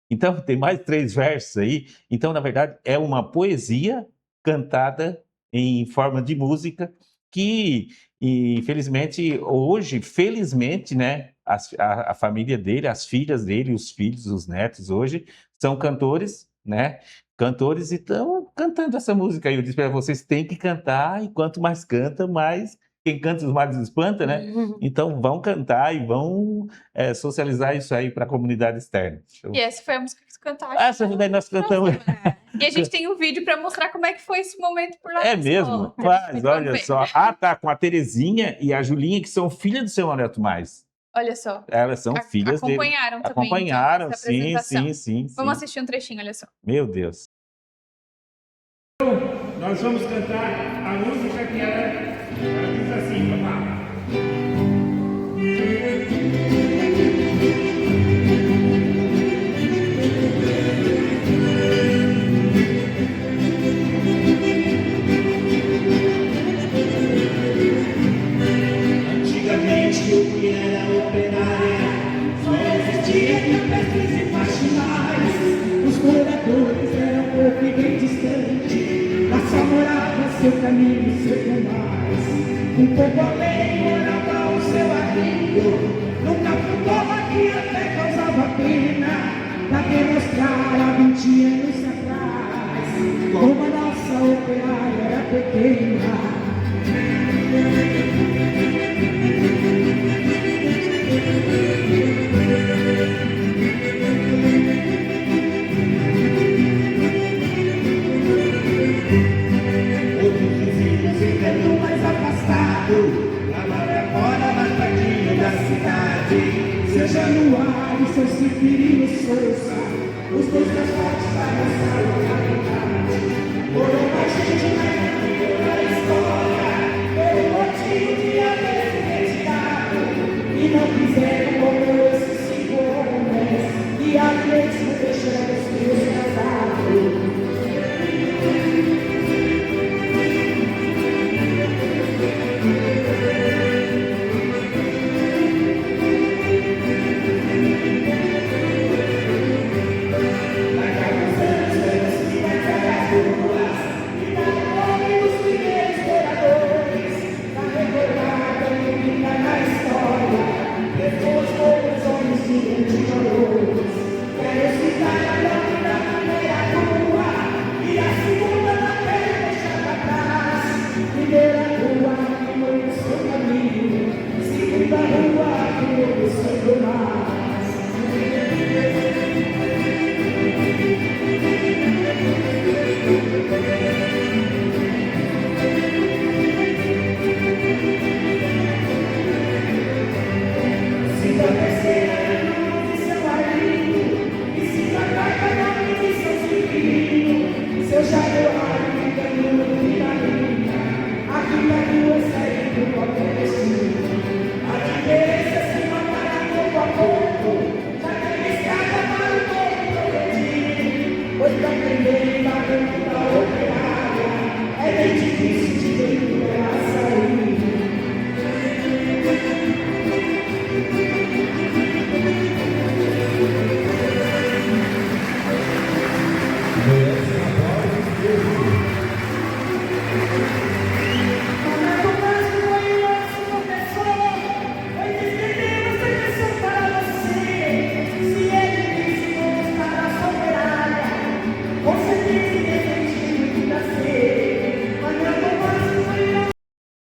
Então, tem mais 3 versos aí. Então, na verdade, é uma poesia cantada em forma de música que, infelizmente, hoje, felizmente, né, a família dele, as filhas dele, os filhos, os netos hoje, são cantores, né? Cantores e estão cantando essa música aí. Eu disse para vocês, têm que cantar, e quanto mais canta, mais quem canta os males espanta, né? Então vão cantar e vão socializar isso aí para a comunidade externa. E essa foi a música que você cantou. Essa daí nós cantamos. E a gente tem um vídeo para mostrar como é que foi esse momento por lá. É mesmo? Faz, olha só. Tá, com a Terezinha e a Julinha, que são filhas do seu Manuel Tomás. Olha só. Elas são filhas dele. Acompanharam também. Acompanharam, então, sim. Vamos assistir um trechinho, olha só. Meu Deus. Nós vamos cantar a música que ela diz assim, vamos lá. Antigamente eu era operária, só seu caminho, seu mais. Um pouco além, morava o seu amigo. Nunca fundou aqui, até causava pena. Pra demonstrar há 20 anos atrás como a nossa operária era pequena. Outros vizinhos vivendo mais afastado, a maré fora, mais pertinho da cidade. Seu Januário, seu Cifirino Souza, os dois transportes para a sala da verdade. Foram mais gente na história, pelo motivo de haver identidade. E não quiseram como esses 5 homens, e a mesmo deixando os filhos casados.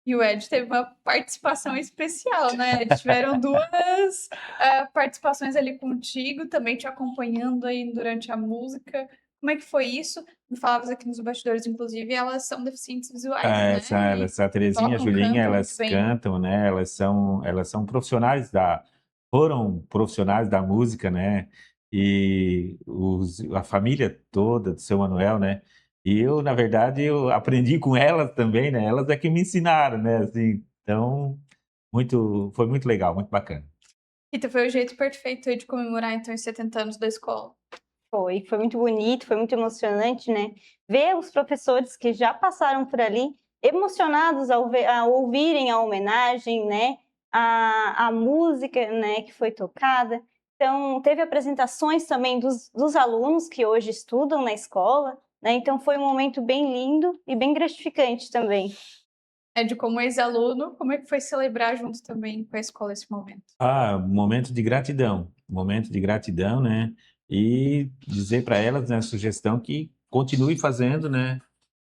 E o Ed teve uma participação especial, né? Tiveram duas participações ali contigo, também te acompanhando aí durante a música. Como é que foi isso? Me falavas aqui nos bastidores, inclusive, elas são deficientes visuais, né? A Terezinha e a Julinha, elas cantam, né? Elas são profissionais foram profissionais da música, né? E a família toda do seu Manuel, né? E eu, na verdade, eu aprendi com elas também, né? Elas é que me ensinaram, né? Assim, então, foi muito legal, muito bacana. Rita, foi o jeito perfeito aí de comemorar, então, os 70 anos da escola. Foi muito bonito, foi muito emocionante, né? Ver os professores que já passaram por ali emocionados ao ouvirem a homenagem, né? A música, né, que foi tocada. Então, teve apresentações também dos alunos que hoje estudam na escola, né? Então, foi um momento bem lindo e bem gratificante também. Ed, como ex-aluno, como é que foi celebrar junto também com a escola esse momento? Momento de gratidão, né? E dizer para elas, né, a sugestão que continue fazendo, né?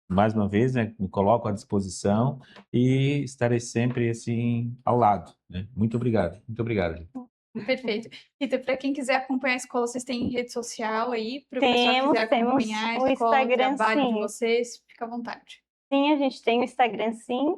Mais uma vez, né, me coloco à disposição e estarei sempre assim ao lado, né? Muito obrigado, gente. Perfeito. Rita, para quem quiser acompanhar a escola, vocês têm rede social aí? Para o pessoal quiser acompanhar a escola, Instagram, o trabalho sim. de vocês, fica à vontade. Sim, a gente tem o Instagram, sim.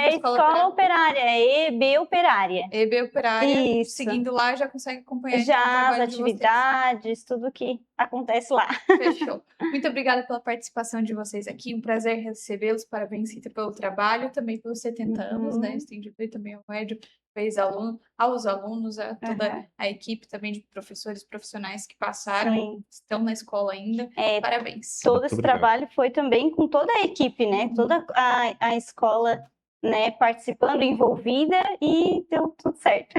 Escola Operária, é EB Operária. EB Operária. Isso. Seguindo lá, já consegue acompanhar já as atividades, tudo que acontece lá. Fechou. Muito obrigada pela participação de vocês aqui. Um prazer recebê-los. Parabéns, Rita, pelo trabalho, também pelos 70 anos, né? Estendido aí também ao Ed, ex-aluno, aos alunos, a toda a equipe também de professores profissionais que passaram, estão na escola ainda. Parabéns. Todo esse trabalho foi também com toda a equipe, né? Toda a escola, né, participando, envolvida, e deu tudo certo.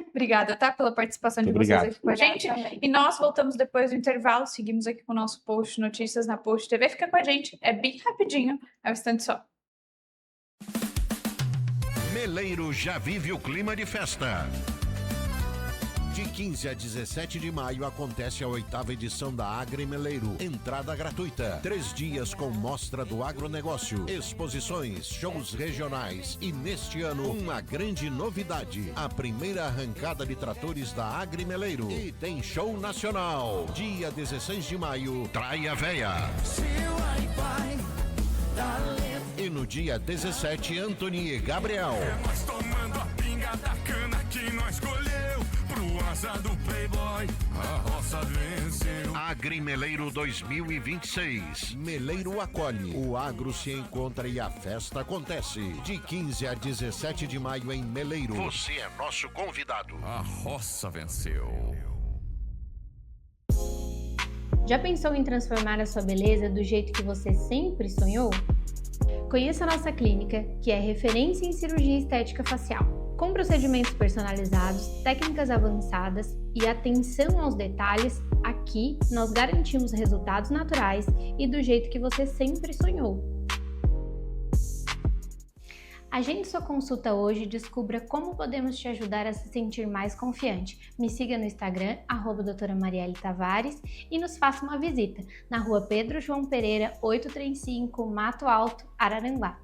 Obrigada, tá? Pela participação de vocês aqui com a gente. E nós voltamos depois do intervalo, seguimos aqui com o nosso Post Notícias na Post TV. Fica com a gente, é bem rapidinho, é um instante só. Meleiro já vive o clima de festa. De 15 a 17 de maio acontece a 8ª edição da Agri Meleiro. Entrada gratuita. 3 dias com mostra do agronegócio, exposições, shows regionais e neste ano uma grande novidade. A primeira arrancada de tratores da Agri Meleiro. E tem show nacional. Dia 16 de maio, Traia Véia. E no dia 17, Anthony e Gabriel. Nós tomando a pinga da cana que nós colheu. Pro asa do Playboy, a roça venceu. Agri Meleiro 2026. Meleiro acolhe. O agro se encontra e a festa acontece. De 15 a 17 de maio em Meleiro. Você é nosso convidado. A roça venceu. Já pensou em transformar a sua beleza do jeito que você sempre sonhou? Conheça a nossa clínica, que é referência em cirurgia estética facial. Com procedimentos personalizados, técnicas avançadas e atenção aos detalhes, aqui nós garantimos resultados naturais e do jeito que você sempre sonhou. Agende sua consulta hoje e descubra como podemos te ajudar a se sentir mais confiante. Me siga no Instagram, @doutora Marielle Tavares, e nos faça uma visita na rua Pedro João Pereira, 835, Mato Alto, Araranguá.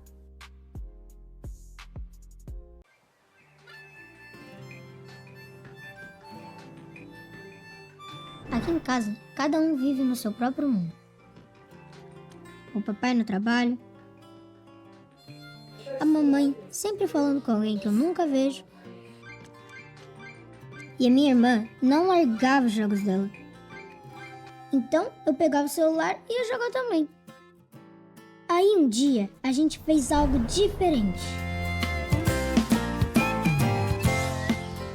Aqui em casa, cada um vive no seu próprio mundo. O papai no trabalho, a mamãe sempre falando com alguém que eu nunca vejo, e a minha irmã não largava os jogos dela. Então eu pegava o celular e ia jogar também. Aí um dia a gente fez algo diferente.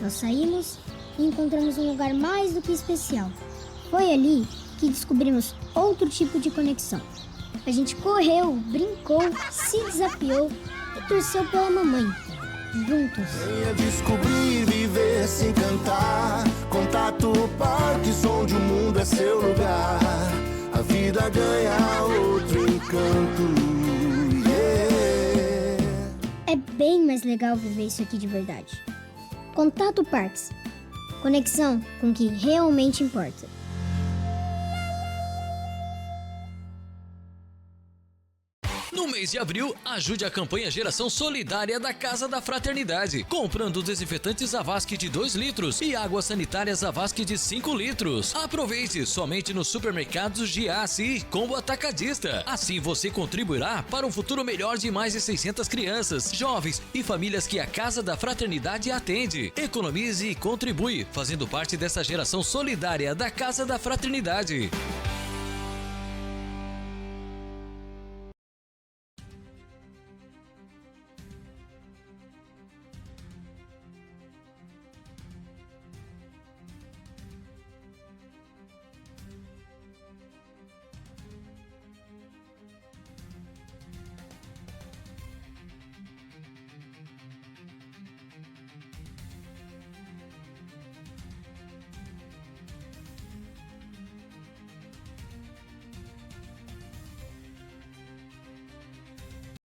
Nós saímos e encontramos um lugar mais do que especial. Foi ali que descobrimos outro tipo de conexão. A gente correu, brincou, se desafiou e torceu pela mamãe. Juntos. Venha descobrir, viver, se encantar. Contato Parkinson, onde o mundo é seu lugar. A vida ganha outro encanto. Yeah. É bem mais legal viver isso aqui de verdade. Contato Parks. Conexão com o que realmente importa. No mês de abril, ajude a campanha Geração Solidária da Casa da Fraternidade, comprando desinfetantes Avasc de 2 litros e águas sanitárias Avasc de 5 litros. Aproveite somente nos supermercados Giasse e Combo Atacadista. Assim você contribuirá para um futuro melhor de mais de 600 crianças, jovens e famílias que a Casa da Fraternidade atende. Economize e contribui, fazendo parte dessa geração solidária da Casa da Fraternidade.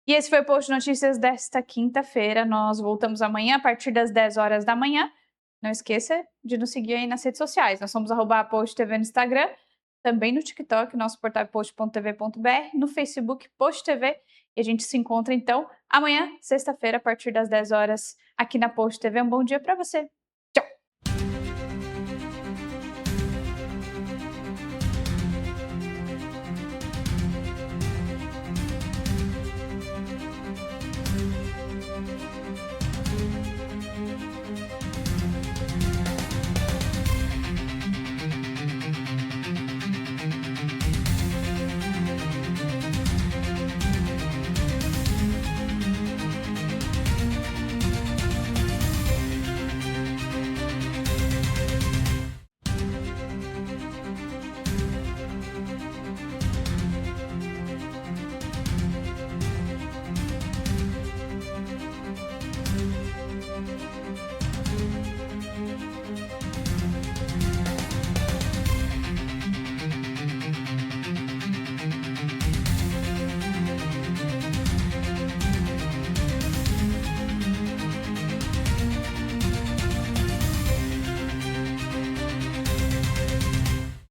E esse foi o Post Notícias desta quinta-feira. Nós voltamos amanhã a partir das 10 horas da manhã. Não esqueça de nos seguir aí nas redes sociais. Nós somos @PostTV no Instagram, também no TikTok, nosso portal post.tv.br, no Facebook Post TV. E a gente se encontra então amanhã, sexta-feira, a partir das 10 horas aqui na Post TV. Um bom dia para você.